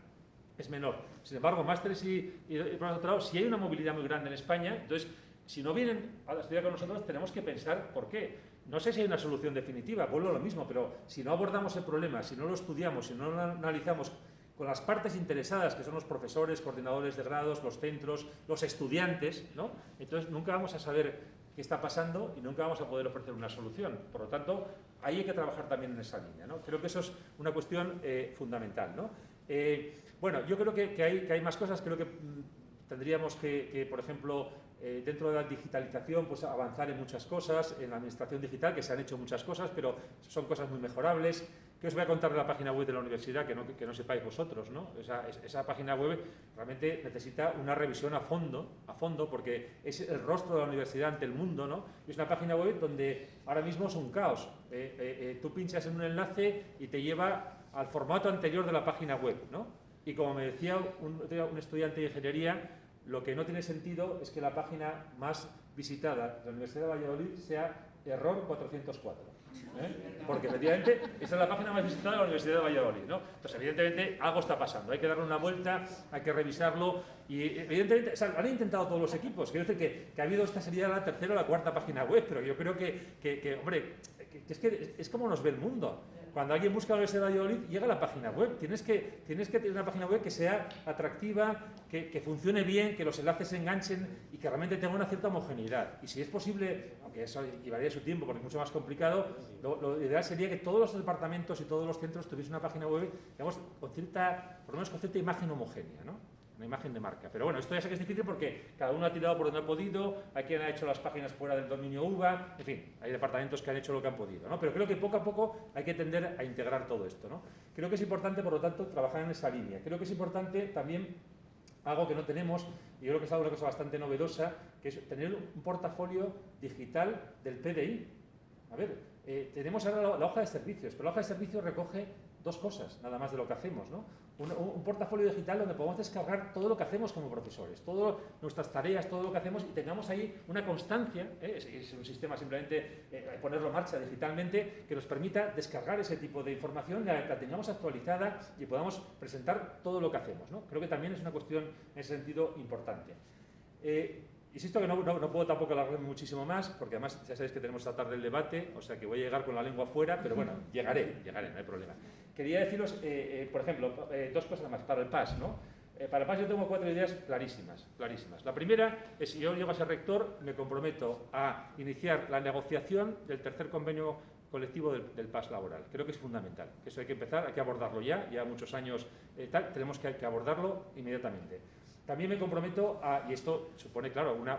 es menor. Sin embargo, másteres y postdoctorados, si hay una movilidad muy grande en España, entonces, si no vienen a estudiar con nosotros, tenemos que pensar por qué. No sé si hay una solución definitiva, vuelvo a lo mismo, pero si no abordamos el problema, si no lo estudiamos, si no lo analizamos con las partes interesadas, que son los profesores, coordinadores de grados, los centros, los estudiantes, ¿no? Entonces nunca vamos a saber qué está pasando y nunca vamos a poder ofrecer una solución. Por lo tanto, ahí hay que trabajar también en esa línea, ¿no? Creo que eso es una cuestión fundamental, ¿no? Bueno, yo creo que hay más cosas. Creo que tendríamos que, por ejemplo, dentro de la digitalización, pues avanzar en muchas cosas, en la administración digital, que se han hecho muchas cosas, pero son cosas muy mejorables. ¿Qué os voy a contar de la página web de la universidad que no sepáis vosotros, ¿no? Esa página web realmente necesita una revisión a fondo, porque es el rostro de la universidad ante el mundo, ¿no? Y es una página web donde ahora mismo es un caos. Tú pinchas en un enlace y te lleva al formato anterior de la página web, ¿no? Y como me decía un estudiante de ingeniería, lo que no tiene sentido es que la página más visitada de la Universidad de Valladolid sea error 404. Porque efectivamente esa es la página más visitada de la Universidad de Valladolid, ¿no? Entonces, evidentemente, algo está pasando. Hay que darle una vuelta, hay que revisarlo y, evidentemente, o sea, lo han intentado todos los equipos. Quiero decir que ha habido, esta sería la tercera o la cuarta página web, pero yo creo que hombre, es como nos ve el mundo. Cuando alguien busca la Universidad de Valladolid, llega a la página web. Tienes que tener una página web que sea atractiva, que funcione bien, que los enlaces se enganchen y que realmente tenga una cierta homogeneidad. Y si es posible, aunque eso llevaría su tiempo porque es mucho más complicado, lo ideal sería que todos los departamentos y todos los centros tuviesen una página web, digamos, por lo menos con cierta imagen homogénea, ¿no? Una imagen de marca. Pero bueno, esto ya sé que es difícil porque cada uno ha tirado por donde ha podido, hay quien ha hecho las páginas fuera del dominio UVA, en fin, hay departamentos que han hecho lo que han podido, ¿no? Pero creo que poco a poco hay que tender a integrar todo esto, ¿no? Creo que es importante, por lo tanto, trabajar en esa línea. Creo que es importante también algo que no tenemos, y yo creo que es algo, una cosa bastante novedosa, que es tener un portafolio digital del PDI. A ver, tenemos ahora la hoja de servicios, pero la hoja de servicios recoge 2 cosas, nada más de lo que hacemos, ¿no? Un portafolio digital donde podamos descargar todo lo que hacemos como profesores, todas nuestras tareas, todo lo que hacemos y tengamos ahí una constancia, es un sistema simplemente ponerlo en marcha digitalmente que nos permita descargar ese tipo de información, la tengamos actualizada y podamos presentar todo lo que hacemos, ¿no? Creo que también es una cuestión en ese sentido importante. Insisto que no puedo tampoco alargarme muchísimo más, porque además ya sabéis que tenemos esta tarde el debate, o sea que voy a llegar con la lengua fuera, pero bueno, llegaré, no hay problema. Quería deciros, por ejemplo, 2 cosas más. Para el PAS, ¿no? Para el PAS yo tengo 4 ideas clarísimas. La primera es, si yo llego a ser rector, me comprometo a iniciar la negociación del tercer convenio colectivo del PAS laboral. Creo que es fundamental, que eso hay que empezar, hay que abordarlo ya muchos años tenemos que abordarlo inmediatamente. También me comprometo y esto supone, claro, una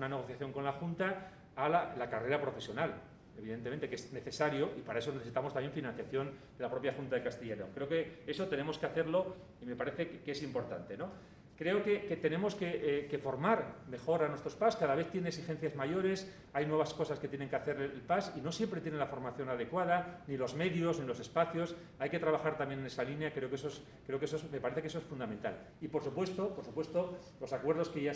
negociación con la Junta a la carrera profesional, evidentemente, que es necesario y para eso necesitamos también financiación de la propia Junta de Castilla y León. Creo que eso tenemos que hacerlo y me parece que es importante, ¿no? Creo que tenemos que formar mejor a nuestros PAS, cada vez tiene exigencias mayores, hay nuevas cosas que tienen que hacer el PAS y no siempre tienen la formación adecuada, ni los medios, ni los espacios, hay que trabajar también en esa línea, me parece que eso es fundamental. Y por supuesto, los acuerdos que ya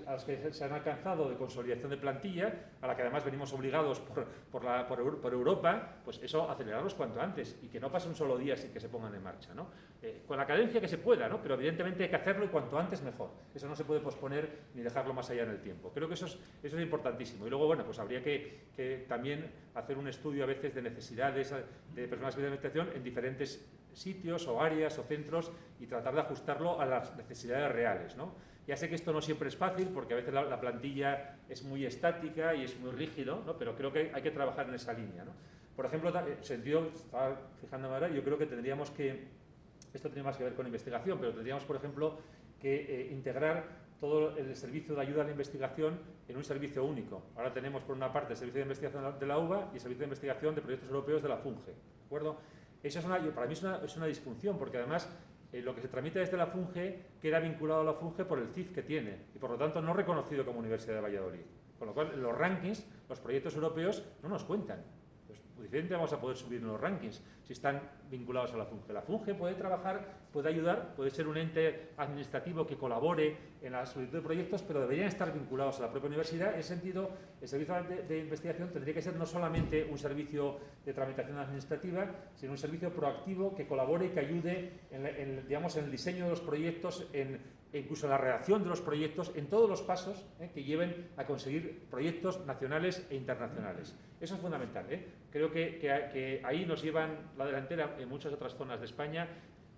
a los que se han alcanzado de consolidación de plantilla, a la que además venimos obligados por Europa, pues eso acelerarlos cuanto antes y que no pase un solo día sin que se pongan en marcha, ¿no? Con la cadencia que se pueda, ¿no? Pero evidentemente hay que hacerlo y cuanto antes mejor. Eso no se puede posponer ni dejarlo más allá en el tiempo. Creo que eso es importantísimo. Y luego, bueno, pues habría que también hacer un estudio a veces de necesidades de personas de administración en diferentes sitios o áreas o centros y tratar de ajustarlo a las necesidades reales, ¿no? Ya sé que esto no siempre es fácil porque a veces la plantilla es muy estática y es muy rígido, ¿no? Pero creo que hay que trabajar en esa línea, ¿no? Por ejemplo, estaba fijándome ahora, yo creo que tendríamos que, esto tiene más que ver con investigación, pero tendríamos, por ejemplo, que integrar todo el servicio de ayuda a la investigación en un servicio único. Ahora tenemos, por una parte, el servicio de investigación de la UBA y el servicio de investigación de proyectos europeos de la FUNGE. ¿De acuerdo? Eso para mí es una disfunción, porque además lo que se tramita desde la FUNGE queda vinculado a la FUNGE por el CIF que tiene y, por lo tanto, no reconocido como Universidad de Valladolid. Con lo cual, en los rankings, los proyectos europeos no nos cuentan. Pues, difícilmente vamos a poder subir en los rankings si están vinculados a la FUNGE. La FUNGE puede trabajar, puede ayudar, puede ser un ente administrativo que colabore en la solicitud de proyectos, pero deberían estar vinculados a la propia universidad. En ese sentido, el servicio de investigación tendría que ser no solamente un servicio de tramitación administrativa, sino un servicio proactivo que colabore y que ayude digamos, en el diseño de los proyectos, incluso en la redacción de los proyectos, en todos los pasos que lleven a conseguir proyectos nacionales e internacionales. Eso es fundamental. Creo que ahí nos llevan la delantera en muchas otras zonas de España.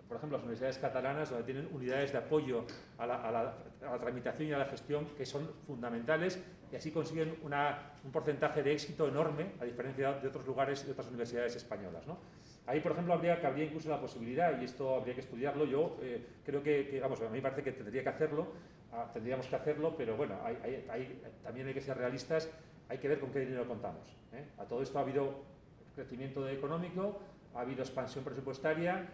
Por ejemplo, las universidades catalanas, donde tienen unidades de apoyo a la tramitación y a la gestión, que son fundamentales, y así consiguen un porcentaje de éxito enorme, a diferencia de otros lugares, de otras universidades españolas, ¿no? Ahí, por ejemplo, habría incluso la posibilidad, y esto habría que estudiarlo. Yo creo que, vamos, a mí me parece que tendríamos que hacerlo, pero bueno, también hay que ser realistas, hay que ver con qué dinero contamos. A todo esto ha habido crecimiento económico, ha habido expansión presupuestaria.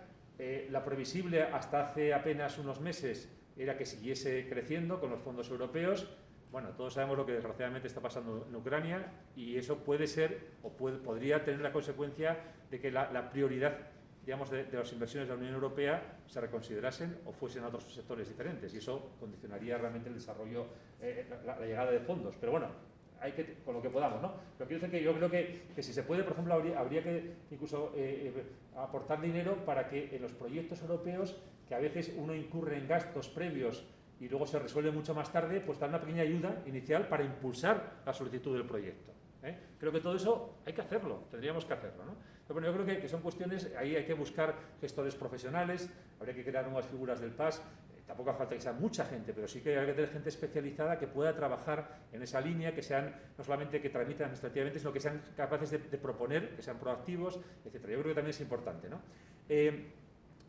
La previsible hasta hace apenas unos meses era que siguiese creciendo con los fondos europeos. Bueno, todos sabemos lo que desgraciadamente está pasando en Ucrania, y eso puede ser o podría tener la consecuencia de que la prioridad, digamos, de las inversiones de la Unión Europea se reconsiderasen o fuesen a otros sectores diferentes, y eso condicionaría realmente el desarrollo, la llegada de fondos. Pero bueno, hay que, con lo que podamos, ¿no? Pero quiero decir que yo creo que si se puede, por ejemplo, habría que incluso aportar dinero para que en los proyectos europeos, que a veces uno incurre en gastos previos y luego se resuelve mucho más tarde, pues dar una pequeña ayuda inicial para impulsar la solicitud del proyecto. Creo que todo eso hay que hacerlo, tendríamos que hacerlo, ¿no? Pero bueno, yo creo que son cuestiones, ahí hay que buscar gestores profesionales, habría que crear nuevas figuras del PAS. Tampoco hace falta que sea mucha gente, pero sí que hay que tener gente especializada que pueda trabajar en esa línea, que sean no solamente que tramiten administrativamente, sino que sean capaces de proponer, que sean proactivos, etc. Yo creo que también es importante, ¿no?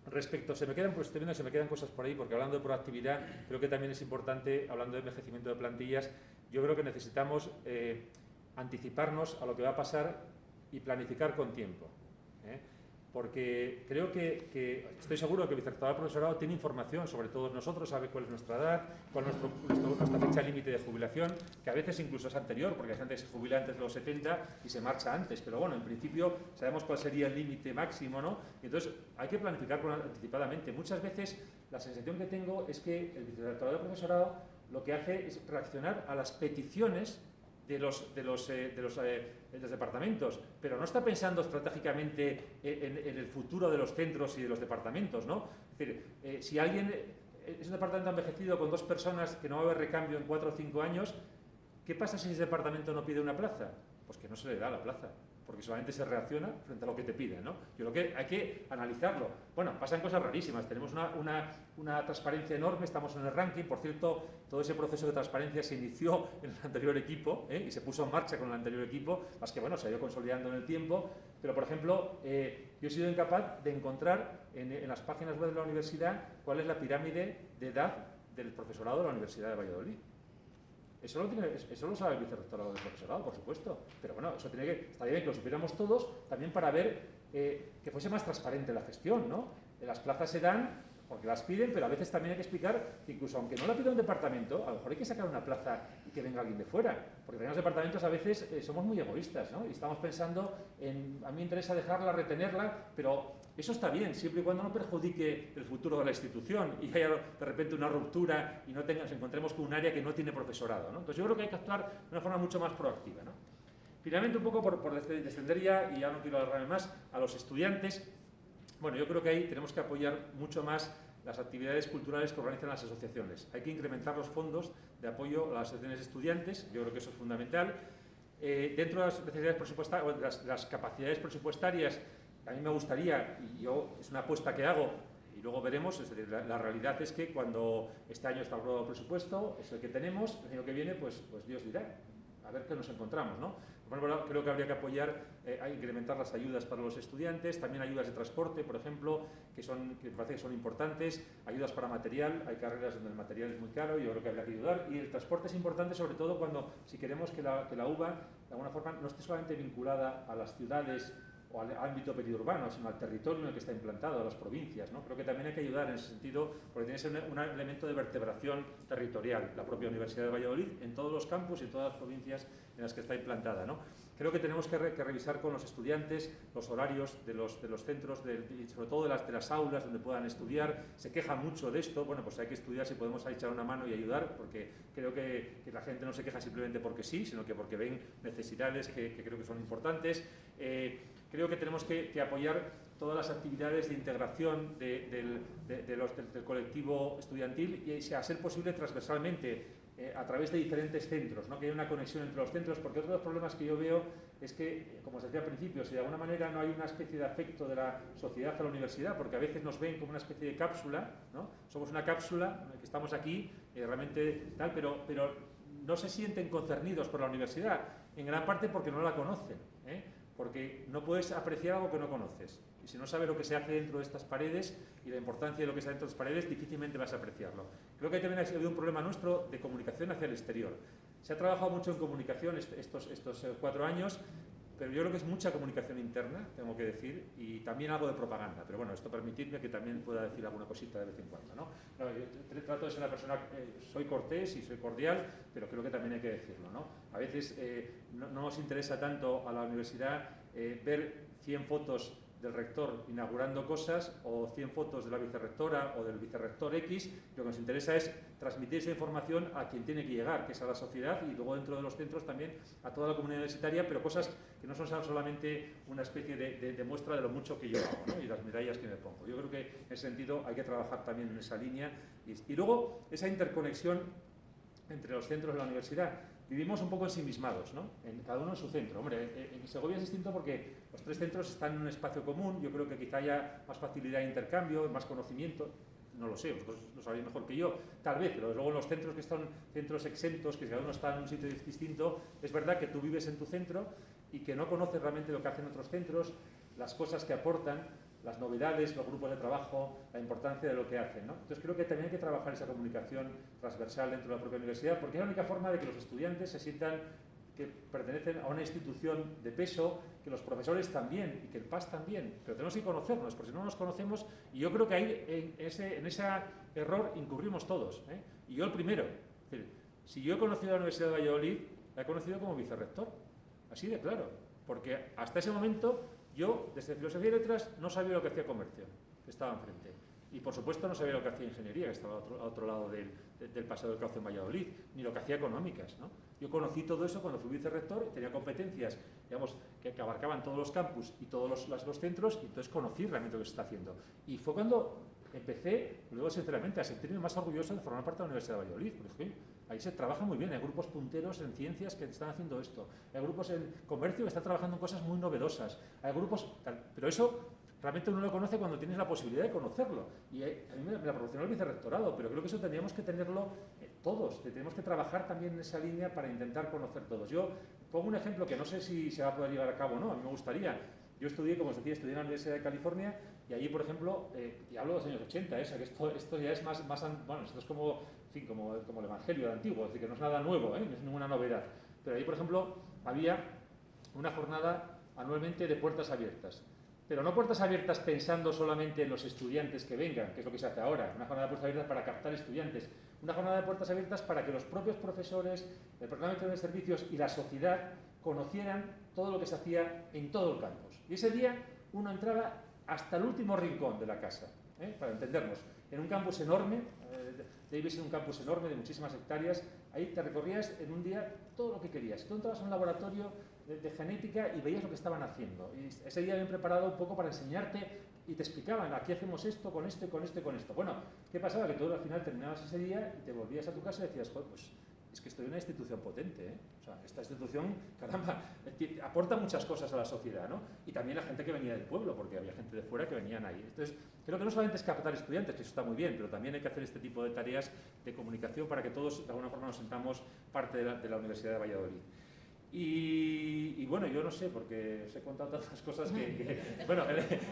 Respecto, se me quedan cosas por ahí, porque hablando de proactividad, creo que también es importante, hablando de envejecimiento de plantillas, yo creo que necesitamos anticiparnos a lo que va a pasar y planificar con tiempo. Porque creo que estoy seguro que el vicerrectorado del profesorado tiene información sobre todos nosotros, sabe cuál es nuestra edad, cuál es nuestra fecha límite de jubilación, que a veces incluso es anterior, porque hay gente que se jubila antes de los 70 y se marcha antes, pero bueno, en principio sabemos cuál sería el límite máximo, ¿no? Y entonces hay que planificar anticipadamente. Muchas veces la sensación que tengo es que el vicerrectorado del profesorado lo que hace es reaccionar a las peticiones de los departamentos, pero no está pensando estratégicamente en el futuro de los centros y de los departamentos, ¿no? Es decir, si alguien es un departamento envejecido con 2 personas que no va a haber recambio en 4 o 5 años, ¿qué pasa si ese departamento no pide una plaza? Pues que no se le da la plaza, porque solamente se reacciona frente a lo que te piden, ¿no? Yo creo que hay que analizarlo. Bueno, pasan cosas rarísimas, tenemos una transparencia enorme, estamos en el ranking. Por cierto, todo ese proceso de transparencia se inició en el anterior equipo, y se puso en marcha con el anterior equipo, más que bueno, se ha ido consolidando en el tiempo. Pero, por ejemplo, yo he sido incapaz de encontrar en las páginas web de la universidad cuál es la pirámide de edad del profesorado de la Universidad de Valladolid. Eso lo sabe el vicerrectorado del profesorado, por supuesto. Pero bueno, eso estaría bien que lo supiéramos todos, también para ver que fuese más transparente la gestión, ¿no? Las plazas se dan porque las piden, pero a veces también hay que explicar que incluso aunque no la pida un departamento, a lo mejor hay que sacar una plaza y que venga alguien de fuera. Porque también los departamentos a veces somos muy egoístas, ¿no? Y estamos pensando a mí me interesa dejarla, retenerla, pero eso está bien, siempre y cuando no perjudique el futuro de la institución y haya de repente una ruptura y nos encontremos con un área que no tiene profesorado, ¿no? Entonces yo creo que hay que actuar de una forma mucho más proactiva, ¿no? Finalmente, un poco por descender ya, y ya no quiero alargarme más, a los estudiantes. Bueno, yo creo que ahí tenemos que apoyar mucho más las actividades culturales que organizan las asociaciones. Hay que incrementar los fondos de apoyo a las asociaciones de estudiantes, yo creo que eso es fundamental. Dentro de las necesidades presupuestarias, las capacidades presupuestarias, a mí me gustaría, y es una apuesta que hago, y luego veremos, es decir, la realidad es que cuando este año está aprobado el presupuesto, es el que tenemos, el año que viene, pues Dios dirá, a ver qué nos encontramos, ¿no? Por ejemplo, creo que habría que apoyar a incrementar las ayudas para los estudiantes, también ayudas de transporte, por ejemplo, que me parece que son importantes, ayudas para material, hay carreras donde el material es muy caro y yo creo que habría que ayudar, y el transporte es importante sobre todo si queremos que la UVA de alguna forma no esté solamente vinculada a las ciudades o al ámbito periurbano, sino al territorio en el que está implantado, a las provincias, ¿no? Creo que también hay que ayudar en ese sentido, porque tiene que ser un elemento de vertebración territorial, la propia Universidad de Valladolid, en todos los campus y en todas las provincias en las que está implantada, ¿no? Creo que tenemos que revisar con los estudiantes los horarios de los centros, y sobre todo de las aulas donde puedan estudiar. Se queja mucho de esto, bueno, pues hay que estudiar si podemos echar una mano y ayudar, porque creo que la gente no se queja simplemente porque sí, sino que porque ven necesidades que creo que son importantes. Creo que tenemos que apoyar todas las actividades de integración del colectivo estudiantil y, a ser posible, transversalmente, a través de diferentes centros, ¿no? Que haya una conexión entre los centros, porque otro de los problemas que yo veo es que, como os decía al principio, si de alguna manera no hay una especie de afecto de la sociedad a la universidad, porque a veces nos ven como una especie de cápsula, ¿no? Somos una cápsula, que estamos aquí, realmente tal, pero no se sienten concernidos por la universidad, en gran parte porque no la conocen, porque no puedes apreciar algo que no conoces. Y si no sabes lo que se hace dentro de estas paredes y la importancia de lo que se hace dentro de estas paredes, difícilmente vas a apreciarlo. Creo que también ha habido un problema nuestro de comunicación hacia el exterior. Se ha trabajado mucho en comunicación estos 4 años, pero yo creo que es mucha comunicación interna, tengo que decir, y también algo de propaganda. Pero bueno, esto permitidme que también pueda decir alguna cosita de vez en cuando, ¿no? Yo trato de ser una persona, soy cortés y soy cordial, pero creo que también hay que decirlo, ¿no? A veces no nos interesa tanto a la universidad ver 100 fotos del rector inaugurando cosas o 100 fotos de la vicerrectora o del vicerrector X. Lo que nos interesa es transmitir esa información a quien tiene que llegar, que es a la sociedad, y luego dentro de los centros también a toda la comunidad universitaria, pero cosas que no son solamente una especie de muestra de lo mucho que yo hago, ¿no? Y las medallas que me pongo. Yo creo que en ese sentido hay que trabajar también en esa línea y luego esa interconexión entre los centros de la universidad. Vivimos un poco ensimismados, ¿no? Cada uno en su centro. Hombre, en Segovia es distinto porque los 3 centros están en un espacio común. Yo creo que quizá haya más facilidad de intercambio, más conocimiento. No lo sé, vosotros lo sabéis mejor que yo, tal vez, pero luego en los centros que son centros exentos, que cada uno está en un sitio distinto, es verdad que tú vives en tu centro y que no conoces realmente lo que hacen otros centros, las cosas que aportan, las novedades, los grupos de trabajo, la importancia de lo que hacen, ¿no? Entonces creo que también hay que trabajar esa comunicación transversal dentro de la propia universidad, porque es la única forma de que los estudiantes se sientan que pertenecen a una institución de peso, que los profesores también y que el PAS también, pero tenemos que conocernos, porque si no nos conocemos, y yo creo que ahí en ese error incurrimos todos, y yo el primero. Es decir, si yo he conocido a la Universidad de Valladolid, la he conocido como vicerrector, así de claro, porque hasta ese momento yo, desde Filosofía y Letras, no sabía lo que hacía comercio, que estaba enfrente. Y por supuesto no sabía lo que hacía ingeniería, que estaba a otro lado del paseo del Cauce en Valladolid, ni lo que hacía económicas, ¿no? Yo conocí todo eso cuando fui vicerrector, tenía competencias, digamos, que abarcaban todos los campus y todos los centros, y entonces conocí realmente lo que se está haciendo. Y fue cuando empecé, luego sinceramente, a sentirme más orgulloso de formar parte de la Universidad de Valladolid, porque ahí se trabaja muy bien, hay grupos punteros en ciencias que están haciendo esto, hay grupos en comercio que están trabajando en cosas muy novedosas, hay grupos, pero eso realmente uno lo conoce cuando tienes la posibilidad de conocerlo. Y a mí me la proporcionó el vicerrectorado, pero creo que eso tendríamos que tenerlo todos, tenemos que trabajar también en esa línea para intentar conocer todos. Yo pongo un ejemplo que no sé si se va a poder llevar a cabo o no, a mí me gustaría. Yo estudié, como os decía, estudié en la Universidad de California y allí, por ejemplo, y hablo de los años 80, o sea que esto ya es más bueno, esto es como, en fin, como el Evangelio de antiguo, es decir, que no es nada nuevo, no es ninguna novedad. Pero ahí, por ejemplo, había una jornada anualmente de puertas abiertas. Pero no puertas abiertas pensando solamente en los estudiantes que vengan, que es lo que se hace ahora, una jornada de puertas abiertas para captar estudiantes, una jornada de puertas abiertas para que los propios profesores, el Programa de Servicios y la sociedad conocieran todo lo que se hacía en todo el campus. Y ese día uno entraba hasta el último rincón de la casa, para entendernos, en un campus enorme, Davis es un campus enorme de muchísimas hectáreas, ahí te recorrías en un día todo lo que querías. Tú entrabas a un laboratorio de genética y veías lo que estaban haciendo. Y ese día habían preparado un poco para enseñarte y te explicaban, aquí hacemos esto, con esto y con esto y con esto. Bueno, ¿qué pasaba? Que tú al final terminabas ese día y te volvías a tu casa y decías, joder, pues es que estoy en una institución potente, O sea, esta institución, caramba, aporta muchas cosas a la sociedad, ¿no? Y también la gente que venía del pueblo, porque había gente de fuera que venían ahí. Entonces, creo que no solamente es captar estudiantes, que eso está muy bien, pero también hay que hacer este tipo de tareas de comunicación para que todos, de alguna forma, nos sentamos parte de la Universidad de Valladolid. Y bueno, yo no sé, porque os he contado tantas cosas bueno,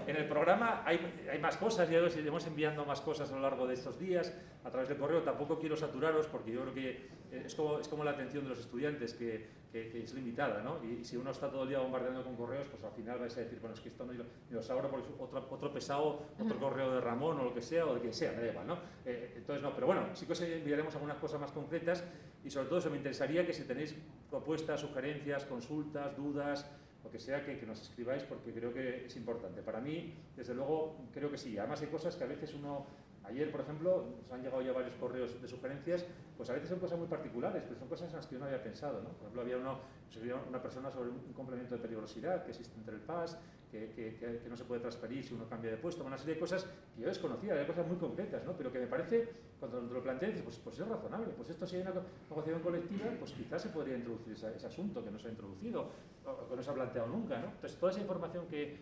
en el programa hay más cosas, ya os iremos enviando más cosas a lo largo de estos días a través del correo. Tampoco quiero saturaros, porque yo creo que es como la atención de los estudiantes, que es limitada, ¿no? Y si uno está todo el día bombardeando con correos, pues al final vais a decir, bueno, es que esto no los abro porque es otro pesado, otro correo de Ramón o lo que sea, o de quien sea, me da igual, ¿no? Entonces no, pero bueno, sí que os enviaremos algunas cosas más concretas, y sobre todo eso me interesaría que si tenéis propuestas, sugerencias, consultas, dudas, lo que sea, que nos escribáis, porque creo que es importante. Para mí, desde luego, creo que sí. Además hay cosas que a veces uno... Ayer, por ejemplo, nos han llegado ya varios correos de sugerencias, pues a veces son cosas muy particulares, pero son cosas en las que yo no había pensado, ¿no? Por ejemplo, había una persona sobre un complemento de peligrosidad que existe entre el PAS, que no se puede transferir si uno cambia de puesto, una serie de cosas que yo desconocía, había cosas muy concretas, ¿no? Pero que me parece, cuando te lo planteas, pues es razonable, pues esto si hay una negociación colectiva, pues quizás se podría introducir ese asunto que no se ha introducido, o que no se ha planteado nunca, ¿no? Entonces, toda esa información que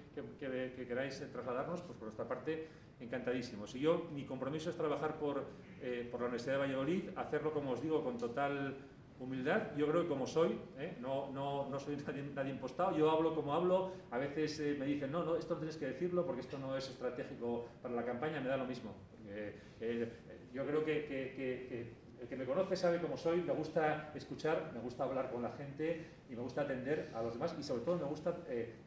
queráis trasladarnos, pues por nuestra parte, encantadísimos. Y yo, mi compromiso es trabajar por la Universidad de Valladolid, hacerlo, como os digo, con total humildad. Yo creo que como soy, no soy nadie impostado, yo hablo como hablo, a veces me dicen, no, esto no tienes que decirlo porque esto no es estratégico para la campaña, me da lo mismo. Yo creo que el que me conoce sabe cómo soy, me gusta escuchar, me gusta hablar con la gente y me gusta atender a los demás, y sobre todo me gusta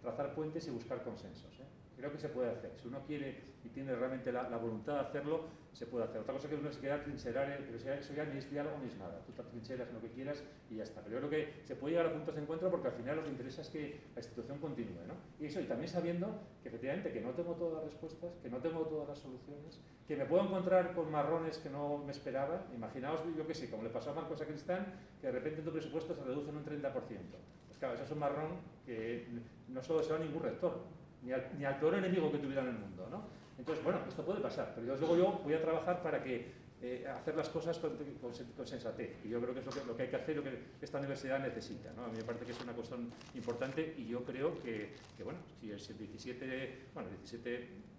trazar puentes y buscar consensos. Creo que se puede hacer. Si uno quiere y tiene realmente la voluntad de hacerlo, se puede hacer. Otra cosa que uno se queda trincherar, pero eso ya ni es diálogo ni es nada. Tú te trincheras en lo que quieras y ya está. Pero yo creo que se puede llegar a puntos de encuentro, porque al final lo que interesa es que la institución continúe, ¿no? Y eso, y también sabiendo que efectivamente que no tengo todas las respuestas, que no tengo todas las soluciones, que me puedo encontrar con marrones que no me esperaba. Imaginaos, yo qué sé, como le pasó a Marcos Sacristán, que de repente tu presupuesto se reduce en un 30%. Pues claro, eso es un marrón que no solo desea ningún rector, ni al peor enemigo que tuviera en el mundo, ¿no? Entonces, bueno, esto puede pasar, pero luego yo voy a trabajar para hacer las cosas con sensatez, y yo creo que es lo que hay que hacer, lo que esta universidad necesita, ¿no? A mí me parece que es una cuestión importante, y yo creo que bueno, si el 17,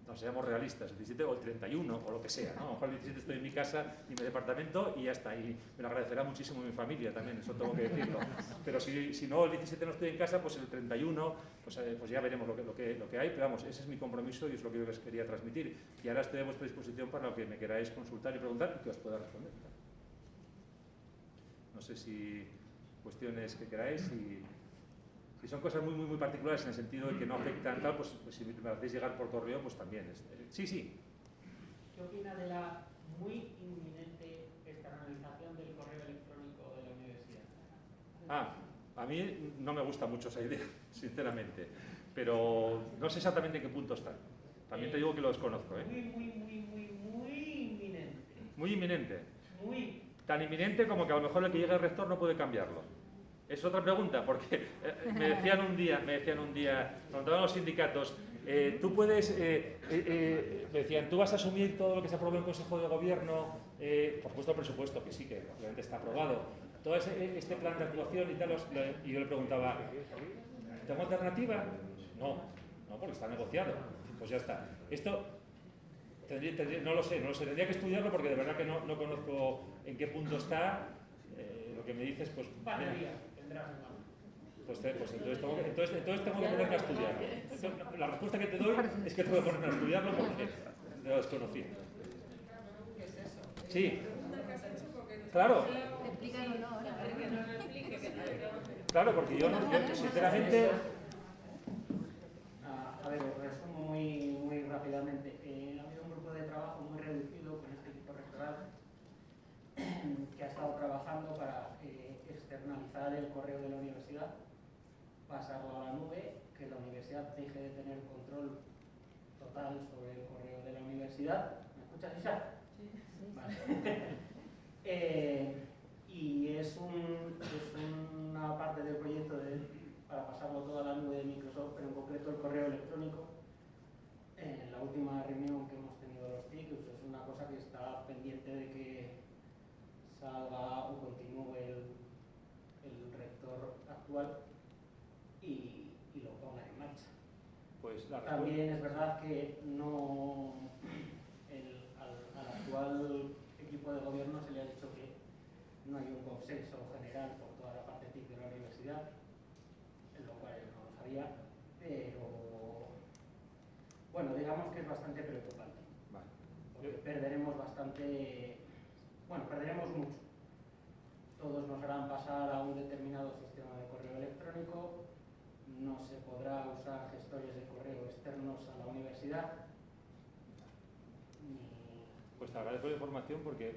no seamos realistas, el 17 o el 31 o lo que sea, ¿no? A lo mejor el 17 estoy en mi casa y mi departamento y ya está, y me lo agradecerá muchísimo mi familia también, eso tengo que decirlo. Pero si no, el 17 no estoy en casa, pues el 31, pues ya veremos lo que hay, pero vamos, ese es mi compromiso y es lo que yo les quería transmitir. Y ahora estoy a vuestra disposición para lo que me queráis consultar y preguntar y que os pueda responder. No sé si cuestiones que queráis, si son cosas muy particulares en el sentido de que no afectan tal, pues si me hacéis llegar por correo, pues también. Sí. ¿Qué opina de la muy inminente externalización del correo electrónico de la universidad? A mí no me gusta mucho esa idea, sinceramente, pero no sé exactamente en qué punto está. También te digo que lo desconozco, ¿eh? Muy inminente. Muy inminente. Muy. Tan inminente como que a lo mejor el que llegue el rector no puede cambiarlo. Es otra pregunta, porque me decían un día, preguntaban los sindicatos, tú puedes, me decían, tú vas a asumir todo lo que se aprobó en el Consejo de Gobierno, por supuesto el presupuesto, que sí, que obviamente está aprobado, todo este plan de actuación y tal, y yo le preguntaba, ¿tengo alternativa? No, porque está negociado, pues ya está. Esto no lo sé, tendría que estudiarlo porque de verdad que no conozco en qué punto está. Lo que me dices, pues... Pues entonces tengo que ponerme a estudiarlo. Entonces, la respuesta que te doy es que tengo que ponerme a estudiarlo porque lo desconocí. Sí. Claro. Claro, porque yo sinceramente... A ver, os resumo muy rápidamente. Ha habido un grupo de trabajo muy reducido con este equipo rectoral que ha estado trabajando para externalizar el correo de la universidad, pasarlo a la nube, que la universidad deje de tener control total sobre el correo de la universidad. ¿Me escuchas, Isa? Sí. Vale. Y es una parte del proyecto para pasarlo todo a la nube de Microsoft, pero en concreto el correo electrónico. En la última reunión que hemos tenido los TIC, es una cosa que está pendiente de que salga o continúe el rector actual y lo ponga en marcha. Pues también es verdad que al actual equipo de gobierno se le ha dicho que no hay un consenso general por toda la parte TIC de la universidad, todavía, pero bueno, digamos que es bastante preocupante. Vale. Porque perderemos bastante, bueno, perderemos mucho. Todos nos harán pasar a un determinado sistema de correo electrónico, no se podrá usar gestores de correo externos a la universidad. Pues te agradezco la información porque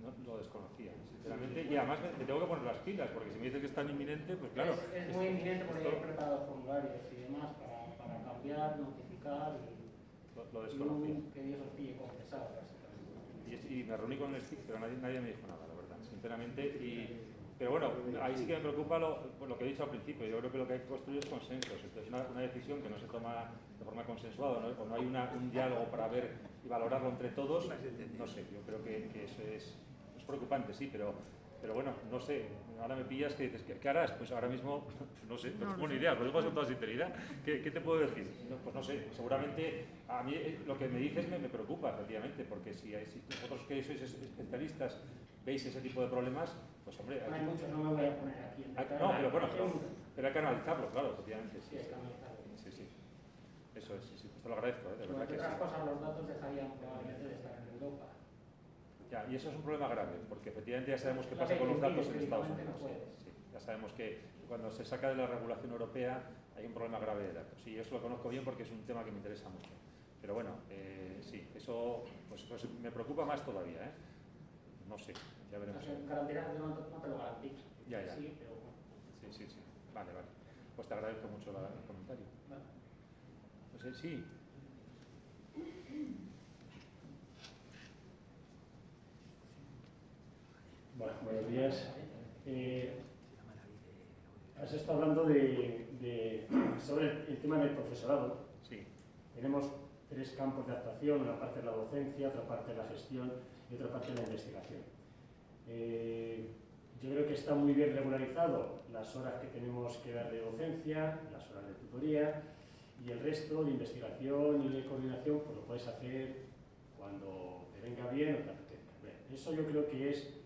no lo desconocía, sinceramente, y además me tengo que poner las pilas, porque si me dices que es tan inminente, pues claro. Es muy inminente porque he preparado formularios y demás para cambiar, notificar lo desconocía. que Dios os pille confesado, básicamente. Y me reuní con el STIC, pero nadie me dijo nada, la verdad, sinceramente. Pero bueno, ahí sí que me preocupa lo que he dicho al principio. Yo creo que lo que hay que construir es consensos. Esto es una decisión que no se toma de forma consensuada, ¿no? O no hay un diálogo para ver y valorarlo entre todos. No sé, yo creo que eso es preocupante, sí, pero bueno, no sé. Ahora me pillas que dices, ¿qué harás? Pues ahora mismo, no sé, no tengo ni idea, lo digo con toda sinceridad. ¿Qué te puedo decir? No, pues no sé, seguramente a mí lo que me dices me preocupa, efectivamente, porque si vosotros que sois especialistas veis ese tipo de problemas, pues hombre... Hay muchos, no me voy a poner aquí. No, pero bueno, pero hay que analizarlo, claro, efectivamente. Sí, hay que analizarlo. Sí. Eso es, sí, te lo agradezco, de verdad que sí. Otras cosas, los datos dejarían probablemente de estar en Europa. Ya, y eso es un problema grave, porque efectivamente ya sabemos qué pasa con los datos en Estados Unidos. Sí, ya sabemos que cuando se saca de la regulación europea hay un problema grave de datos. Y eso lo conozco bien porque es un tema que me interesa mucho. Pero bueno, sí, eso pues me preocupa más todavía, ¿eh? No sé, ya veremos. Garantizar no te lo garantizo. Ya. Sí, pero bueno. Sí. Vale. Pues te agradezco mucho el comentario. Vale. Pues sí. Bueno, buenos días. Has estado hablando sobre el tema del profesorado. Sí. Tenemos 3 campos de actuación, una parte es la docencia, otra parte es la gestión y otra parte es la investigación. Yo creo que está muy bien regularizado las horas que tenemos que dar de docencia, las horas de tutoría y el resto de investigación y de coordinación pues lo puedes hacer cuando te venga bien o te apetezca. Eso yo creo que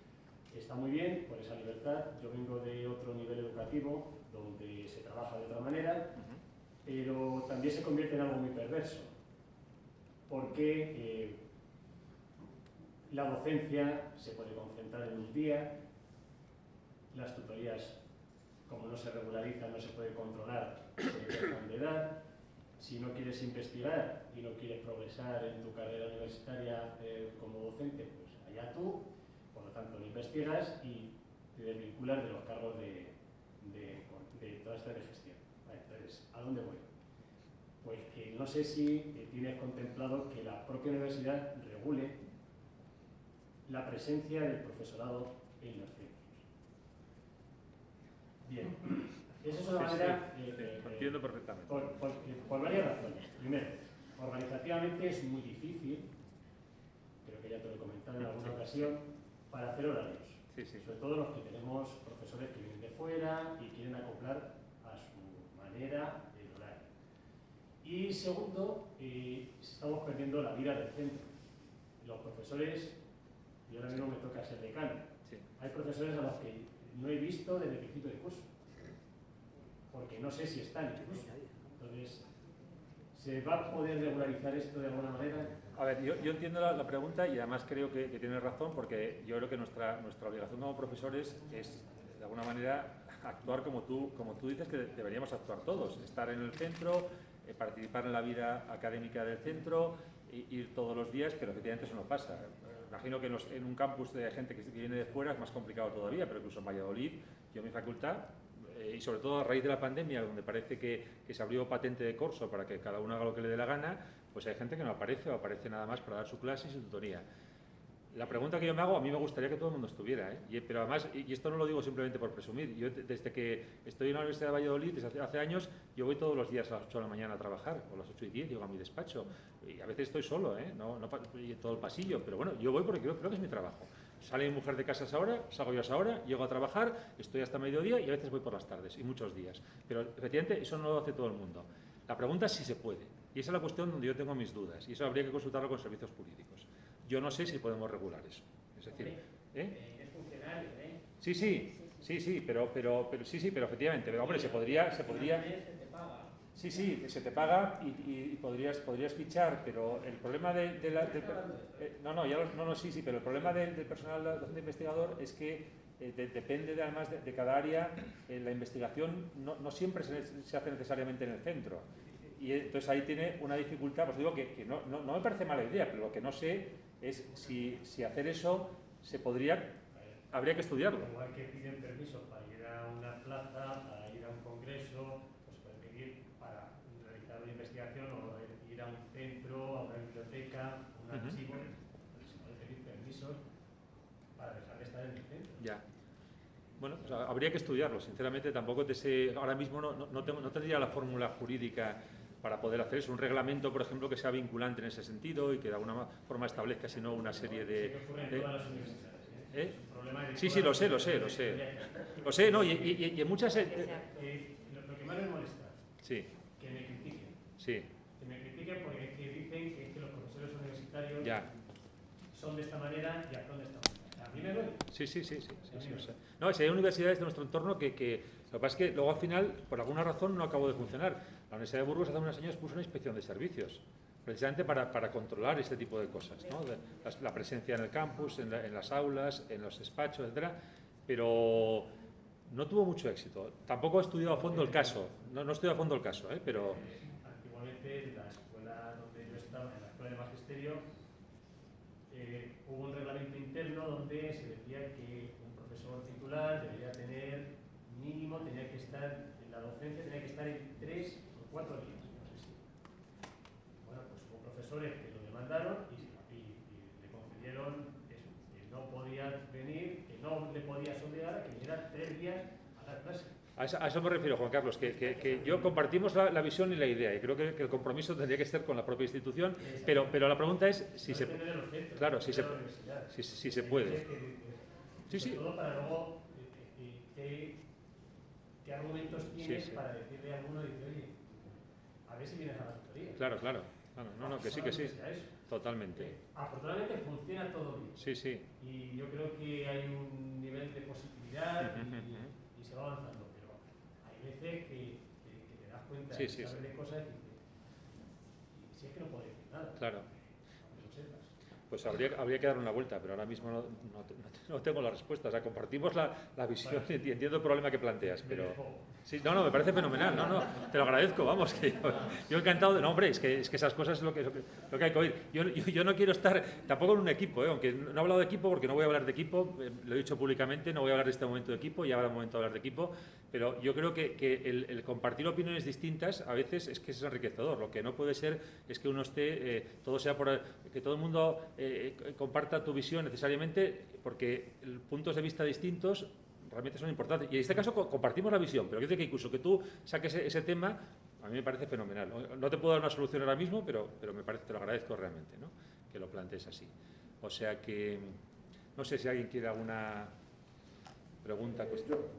está muy bien por esa libertad. Yo vengo de otro nivel educativo donde se trabaja de otra manera, pero también se convierte en algo muy perverso, porque la docencia se puede concentrar en un día, las tutorías, como no se regularizan, no se puede controlar, se dejan de dar. Si no quieres investigar y no quieres progresar en tu carrera universitaria como docente, pues allá tú. Por lo tanto, no investigas y te desvinculas de los cargos de toda esta de gestión. Vale, entonces, ¿a dónde voy? Pues que no sé si tienes contemplado que la propia universidad regule la presencia del profesorado en los centros. Bien, esa es una manera... entiendo perfectamente. Por varias razones. Primero, organizativamente es muy difícil, creo que ya te lo he comentado en alguna ocasión, para hacer horarios. Sí. Sobre todo los que tenemos profesores que vienen de fuera y quieren acoplar a su manera el horario. Y segundo, estamos perdiendo la vida del centro. Los profesores, yo ahora mismo me toca ser decano. Sí. Hay profesores a los que no he visto desde el principio de curso, porque no sé si están incluso. Entonces, ¿se va a poder regularizar esto de alguna manera? A ver, yo entiendo la pregunta y además creo que tienes razón, porque yo creo que nuestra obligación como profesores es, de alguna manera, actuar como tú dices que deberíamos actuar todos. Estar en el centro, participar en la vida académica del centro, ir todos los días, pero efectivamente eso no pasa. Imagino que en un campus de gente que viene de fuera es más complicado todavía, pero incluso en Valladolid, yo en mi facultad, y sobre todo a raíz de la pandemia, donde parece que se abrió patente de corso para que cada uno haga lo que le dé la gana, pues hay gente que no aparece o aparece nada más para dar su clase y su tutoría. La pregunta que yo me hago, a mí me gustaría que todo el mundo estuviera, pero además, y esto no lo digo simplemente por presumir, yo desde que estoy en la Universidad de Valladolid, desde hace años, yo voy todos los días a las 8 de la mañana a trabajar, o a las 8:10 llego a mi despacho, y a veces estoy solo, no y en todo el pasillo, pero bueno, yo voy porque creo que es mi trabajo. Sale mi mujer de casa a esa hora, salgo yo a esa hora, llego a trabajar, estoy hasta mediodía y a veces voy por las tardes, y muchos días. Pero efectivamente eso no lo hace todo el mundo. La pregunta es si se puede, y esa es la cuestión donde yo tengo mis dudas, y eso habría que consultarlo con servicios jurídicos. Yo no sé si podemos regular eso. Es decir, es funcionario, Sí, pero efectivamente, pero hombre, se podría... Se te paga. Sí, sí, se te paga y podrías fichar, pero el problema sí, pero el problema del personal docente investigador es que depende además de cada área, la investigación no siempre se hace necesariamente en el centro. Y entonces ahí tiene una dificultad, pues digo que no me parece mala idea, pero lo que no sé es si hacer eso habría que estudiarlo. Igual que piden permiso para ir a una plaza, para ir a un congreso, pues pueden pedir para realizar una investigación o ir a un centro, a una biblioteca, a un archivo, pues se pueden pedir permisos para dejar de estar en el centro. Ya. Bueno, pues habría que estudiarlo, sinceramente tampoco te sé, ahora mismo no tendría la fórmula jurídica para poder hacer eso, un reglamento, por ejemplo, que sea vinculante en ese sentido y que de alguna forma establezca, si no, una serie de... Sí, lo sé, no, y en muchas... Lo que más me molesta, sí. que me critiquen. Sí. Que me critiquen porque es que dicen que los profesores universitarios Ya. son de esta manera y actúan de esta manera. A mí me duele. Sí. O sea, no, si hay universidades de nuestro entorno que lo que pasa es que luego al final, por alguna razón, no acabó de funcionar. La Universidad de Burgos hace unos años puso una inspección de servicios, precisamente para controlar este tipo de cosas, ¿no? La presencia en el campus, en las aulas, en los despachos, etcétera, pero no tuvo mucho éxito. Tampoco he estudiado a fondo el caso, no he estudiado a fondo el caso, pero... Antiguamente, en la escuela donde yo estaba, en la escuela de magisterio, hubo un reglamento interno donde se decía que un profesor titular debería tener mínimo, tenía que estar en la docencia, tenía que estar en 3 o 4 días. No sé si. Bueno, pues hubo profesores que lo demandaron y le concedieron eso, que no podía venir, que no le podías obligar a que viniera 3 días a dar clase. A eso me refiero, Juan Carlos, que yo compartimos la visión y la idea, y creo que el compromiso tendría que estar con la propia institución, pero la pregunta es si se puede. Claro, si se puede. Sí. Todo para luego, ¿qué argumentos tienes para decirle a alguno, oye, a ver si vienes a la tutoría? Claro. No, que sí. Totalmente. Afortunadamente funciona todo bien. Sí. Y yo creo que hay un nivel de positividad y se va avanzando. Hay veces que te das cuenta de saber de cosas y si es que no puedes decir nada. Claro. Aunque lo sepas. Pues habría que dar una vuelta, pero ahora mismo no tengo la respuesta. O sea, compartimos la visión y entiendo el problema que planteas, pero... Sí, no, me parece fenomenal, te lo agradezco, vamos, que yo encantado de... No, hombre, es que esas cosas es lo que hay que oír. Yo no quiero estar tampoco en un equipo, aunque no he hablado de equipo porque no voy a hablar de equipo, lo he dicho públicamente, no voy a hablar de este momento de equipo, ya habrá un momento de hablar de equipo, pero yo creo que el compartir opiniones distintas a veces es que es enriquecedor. Lo que no puede ser es que uno esté, que todo el mundo comparta tu visión necesariamente, porque puntos de vista distintos realmente son importantes. Y en este caso compartimos la visión, pero quiero decir que incluso que tú saques ese tema, a mí me parece fenomenal. No te puedo dar una solución ahora mismo, pero me parece, te lo agradezco realmente, ¿no? Que lo plantees así. O sea que, no sé si alguien quiere alguna pregunta.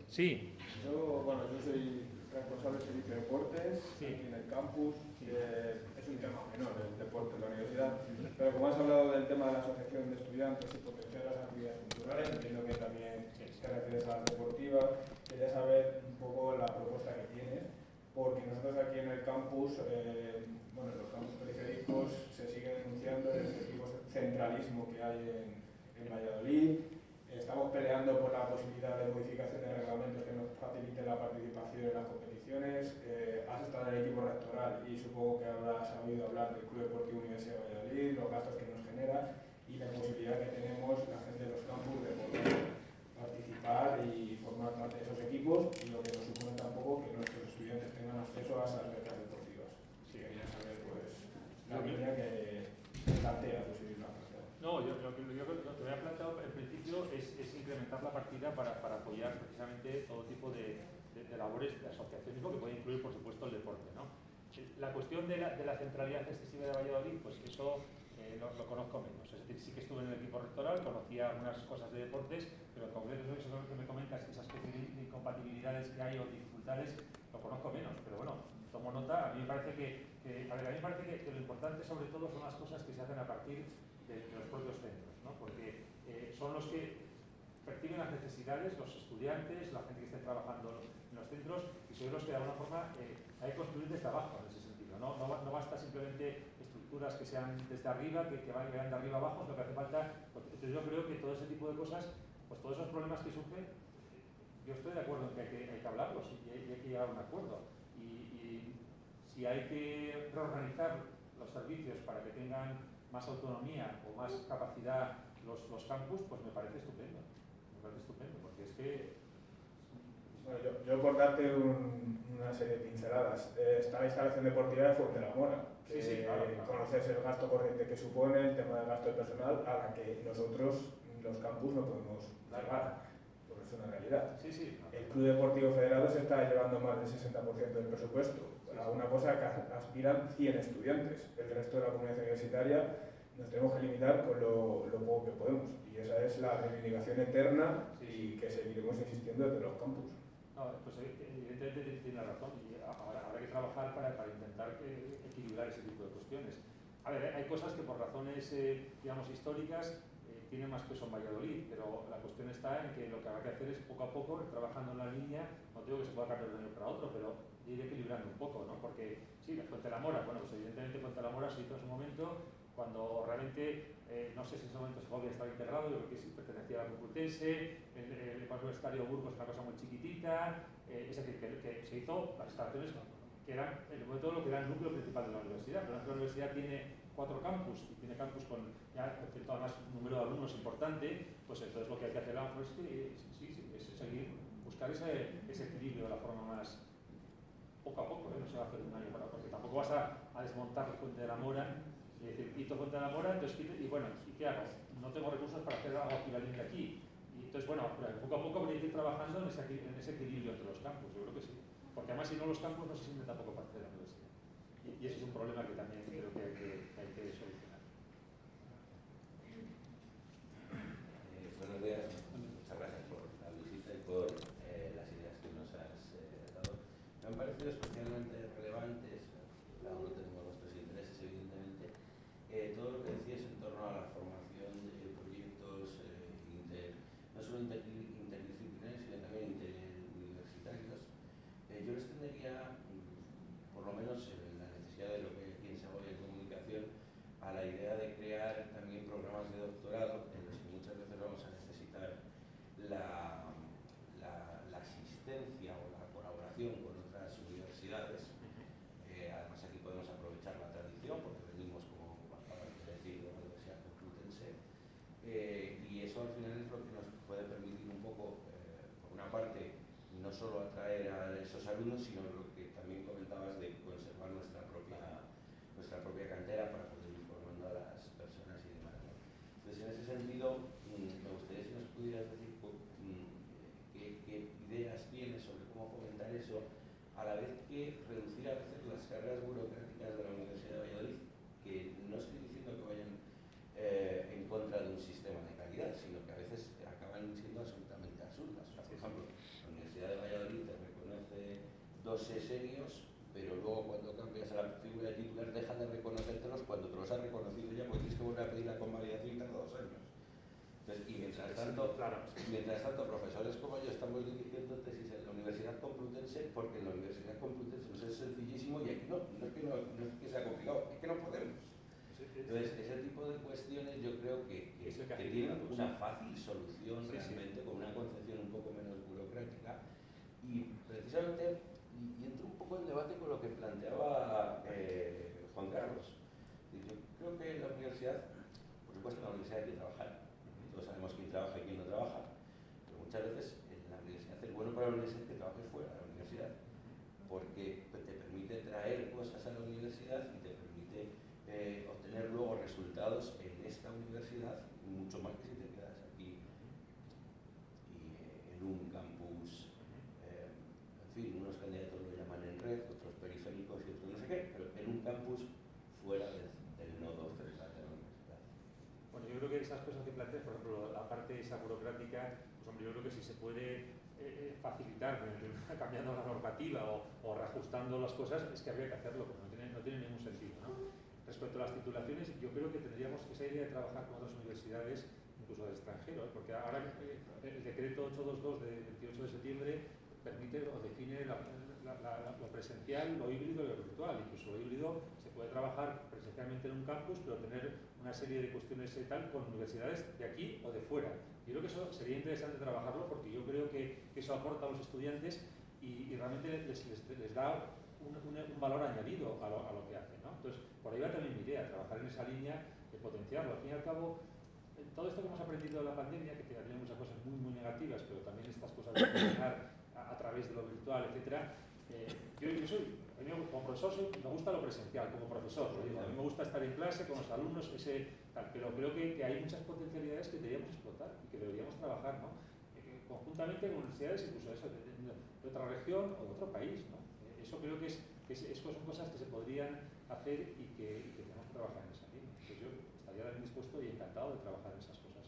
Sí. Yo soy responsable del servicio de deportes aquí en el campus. Es un tema menor el deporte en la universidad, pero como has hablado del tema de la asociación de estudiantes y potenciar las actividades culturales, entiendo que también te refieres a las deportivas. Quería saber un poco la propuesta que tienes, porque nosotros aquí en el campus, los campus periféricos se sigue denunciando el efectivo centralismo que hay en Valladolid. Estamos peleando por la posibilidad de modificación de reglamentos que nos faciliten la participación en las competiciones. Has estado en el equipo rectoral y supongo que habrás oído hablar del Club Deportivo Universidad de Valladolid, los gastos que nos genera y la posibilidad que tenemos la gente de los campus de poder participar y formar parte de esos equipos, y lo que nos supone tampoco que nuestros estudiantes tengan acceso a esas becas deportivas. Sí, quería saber la línea que plantea tu servicio. No, yo lo que había planteado en principio es incrementar la partida para apoyar precisamente todo tipo de labores de asociacionismo que puede incluir, por supuesto, el deporte, ¿no? La cuestión de la centralidad excesiva de Valladolid, pues eso lo conozco menos. Es decir, sí que estuve en el equipo rectoral, conocía algunas cosas de deportes, pero en concreto eso que me comentas, esas incompatibilidades que hay o dificultades, lo conozco menos. Pero bueno, tomo nota. A mí me parece que lo importante sobre todo son las cosas que se hacen a partir de los propios centros, ¿no? Porque son los que perciben las necesidades, los estudiantes, la gente que esté trabajando en los centros, y son los que de alguna forma hay que construir desde abajo en ese sentido. No basta simplemente estructuras que sean desde arriba, que vayan de arriba abajo, sino que hace falta. Entonces yo creo que todo ese tipo de cosas, pues todos esos problemas que surgen, yo estoy de acuerdo en que hay que hablarlos y hay que llegar a un acuerdo. Y si hay que reorganizar los servicios para que tengan más autonomía o más capacidad los campus, pues me parece estupendo. Me parece estupendo, porque es que... Bueno, yo por darte una serie de pinceladas, está la instalación deportiva de Fuente la Mora, que Sí, claro. conoces el gasto corriente que supone, el tema del gasto de personal, a la que nosotros, los campus, no podemos llegar, porque es una realidad. Sí. El Club Deportivo Federado se está llevando más del 60% del presupuesto, a una cosa que aspiran 100 estudiantes. El resto de la comunidad universitaria nos tenemos que limitar con lo poco que podemos, y esa es la reivindicación eterna y que seguiremos insistiendo desde los campus. No, pues evidentemente tiene razón y habrá que trabajar para intentar equilibrar ese tipo de cuestiones. A ver, hay cosas que por razones, digamos, históricas tienen más peso en Valladolid, pero la cuestión está en que lo que habrá que hacer es poco a poco, ir trabajando en la línea, no digo que se pueda cambiar de un año para otro, pero ir equilibrando un poco, ¿no? Porque sí, la Fuente de la Mora, bueno, pues evidentemente Fuente de la Mora se hizo en su momento cuando realmente, no sé si en ese momento Segovia estaba integrado, yo creo que sí pertenecía a la Complutense, el Parque Universitario Burgos es una cosa muy chiquitita, es decir, que se hizo las instalaciones que eran, en el momento, lo que era el núcleo principal de la universidad, pero la universidad tiene 4 campus y tiene campus con ya cierto además número de alumnos importante, pues entonces lo que hay que hacer ahora es seguir, buscar ese equilibrio de la forma más poco a poco, no se va a hacer de un año para otro, porque tampoco vas a desmontar la Fuente de la Mora y decir, quito Fuente de la Mora, entonces y bueno, ¿y qué hago? No tengo recursos para hacer algo equivalente aquí. Y entonces, bueno, poco a poco habría que ir trabajando en ese equilibrio entre los campus, yo creo que sí. Porque además si no los campus no se sienten tampoco parte de la universidad. Y ese es un problema que también creo que hay que solucionar. Buenos días, muchas gracias por la visita y por las ideas que nos has dado. Me han parecido especialmente relevantes, cada uno tenemos nuestros intereses evidentemente, todo lo que decías en torno a la formación de proyectos no solo interdisciplinarios, sino también interuniversitarios. Yo les tendría, por lo menos en la necesidad de lo que hay aquí en Segovia en comunicación, a la idea de crear también programas de doctorado en los que muchas veces vamos a necesitar la asistencia o la colaboración con otras universidades. Además aquí podemos aprovechar la tradición porque venimos, como acabas de decir, de la Universidad Complutense, y eso al final es lo que nos puede permitir un poco, por una parte, no solo atraer a esos alumnos, sino lo que también comentabas de conservar nuestra propia cantera para poder ir formando a las personas y demás, ¿no? Entonces, en ese sentido, me gustaría si nos pudieras decir qué ideas tienes sobre cómo fomentar eso, a la vez que reducir a veces las cargas burocráticas de la Universidad de Valladolid, que no estoy diciendo que vayan en contra de un sistema de calidad, sino que a veces acaban siendo absolutamente absurdas. O sea, por ejemplo, la Universidad de Valladolid te reconoce 2 sesenios, pero luego cuando cambias a la figura de titular dejan de reconocértelos cuando te los has reconocido ya, porque tienes que volver a pedir la convalidación cada 2 años. Entonces, y mientras tanto, profesores como yo estamos dirigiendo tesis en la Universidad Complutense, porque en la Universidad Complutense pues es sencillísimo y aquí no es que sea complicado, es que no podemos. Entonces, ese tipo de cuestiones yo creo que tienen una fácil solución realmente, con una concepción un poco menos burocrática, y precisamente y entro un poco en debate con lo que planteaba Juan Carlos. Yo creo que la universidad, por supuesto, en la universidad hay que trabajar, todos sabemos quién trabaja y quién no trabaja, pero muchas veces en la universidad, el bueno para la universidad es que trabajes fuera de la universidad, porque te permite traer cosas a la universidad y te permite obtener luego resultados en esta universidad mucho más que si te quedas aquí y en un campus, en fin, unos candidatos lo llaman en red, otros periféricos y otros no sé qué, pero en un campus fuera del nodo central de la universidad. Bueno, yo creo que esas cosas que planteas, por ejemplo, la parte esa burocrática, pues hombre, yo creo que si se puede facilitar cambiando la normativa o reajustando las cosas, es que habría que hacerlo, pero no tiene ningún sentido, ¿no? Respecto a las titulaciones, yo creo que tendríamos esa idea de trabajar con otras universidades, incluso del extranjero, porque ahora el decreto 822 de 28 de septiembre permite o define la lo presencial, lo híbrido y lo virtual. Incluso lo híbrido se puede trabajar presencialmente en un campus, pero tener una serie de cuestiones y tal con universidades de aquí o de fuera. Yo creo que eso sería interesante trabajarlo, porque yo creo que eso aporta a los estudiantes y realmente les da un valor añadido a lo que hacen, ¿no? Entonces, por ahí va también mi idea, trabajar en esa línea de potenciarlo. Al fin y al cabo, todo esto que hemos aprendido de la pandemia, que tiene muchas cosas muy negativas, pero también estas cosas de funcionar a través de lo virtual, etcétera. A mí como profesor me gusta lo presencial, como profesor, lo digo, a mí me gusta estar en clase con los alumnos, pero creo que hay muchas potencialidades que deberíamos explotar y que deberíamos trabajar, ¿no? Conjuntamente con universidades, incluso eso, de otra región o de otro país, ¿no? Eso creo que son cosas que se podrían hacer y que tenemos que trabajar en esa línea. Entonces yo estaría dispuesto y encantado de trabajar en esas cosas.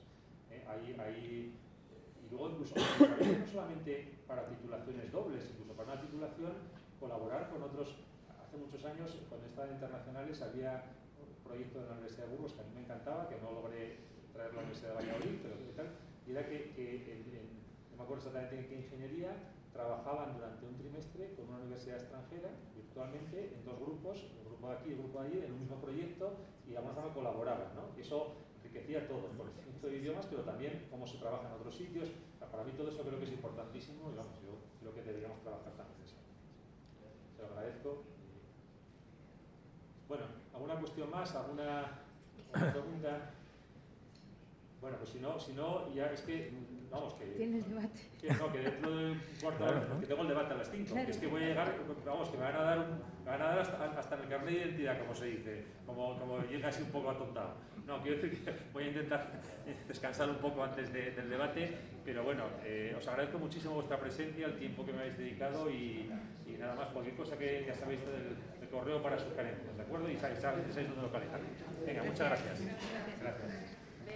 Y luego incluso no solamente para titulaciones dobles, incluso para una titulación, colaborar con otros. Hace muchos años, cuando estaba en internacionales, había un proyecto de la Universidad de Burgos que a mí me encantaba, que no logré traer a la Universidad de Valladolid, pero ¿qué tal? Y era no me acuerdo exactamente en qué ingeniería, trabajaban durante un trimestre con una universidad extranjera, virtualmente, en dos grupos, el grupo de aquí y el grupo de allí, en un mismo proyecto, y de alguna forma colaboraban, ¿no? Y eso enriquecía todo, el conocimiento de idiomas, pero también cómo se trabaja en otros sitios. Para mí todo eso creo que es importantísimo y vamos, yo creo que deberíamos trabajar también en eso. Se lo agradezco. Bueno, ¿alguna cuestión más? ¿Alguna pregunta? Bueno, pues si no, ya es que, vamos, que... Tienes debate. Que dentro de un cuarto de hora, que tengo el debate a las 5, claro. Que es que voy a llegar, vamos, que me van a dar hasta el carnet de identidad, como se dice, como llega así un poco atontado. No, quiero decir que voy a intentar descansar un poco antes del debate, pero bueno, os agradezco muchísimo vuestra presencia, el tiempo que me habéis dedicado y nada más, cualquier cosa que ya sabéis del correo para sugerencias, ¿de acuerdo? Y sabéis dónde localizar. Venga, muchas gracias. Gracias.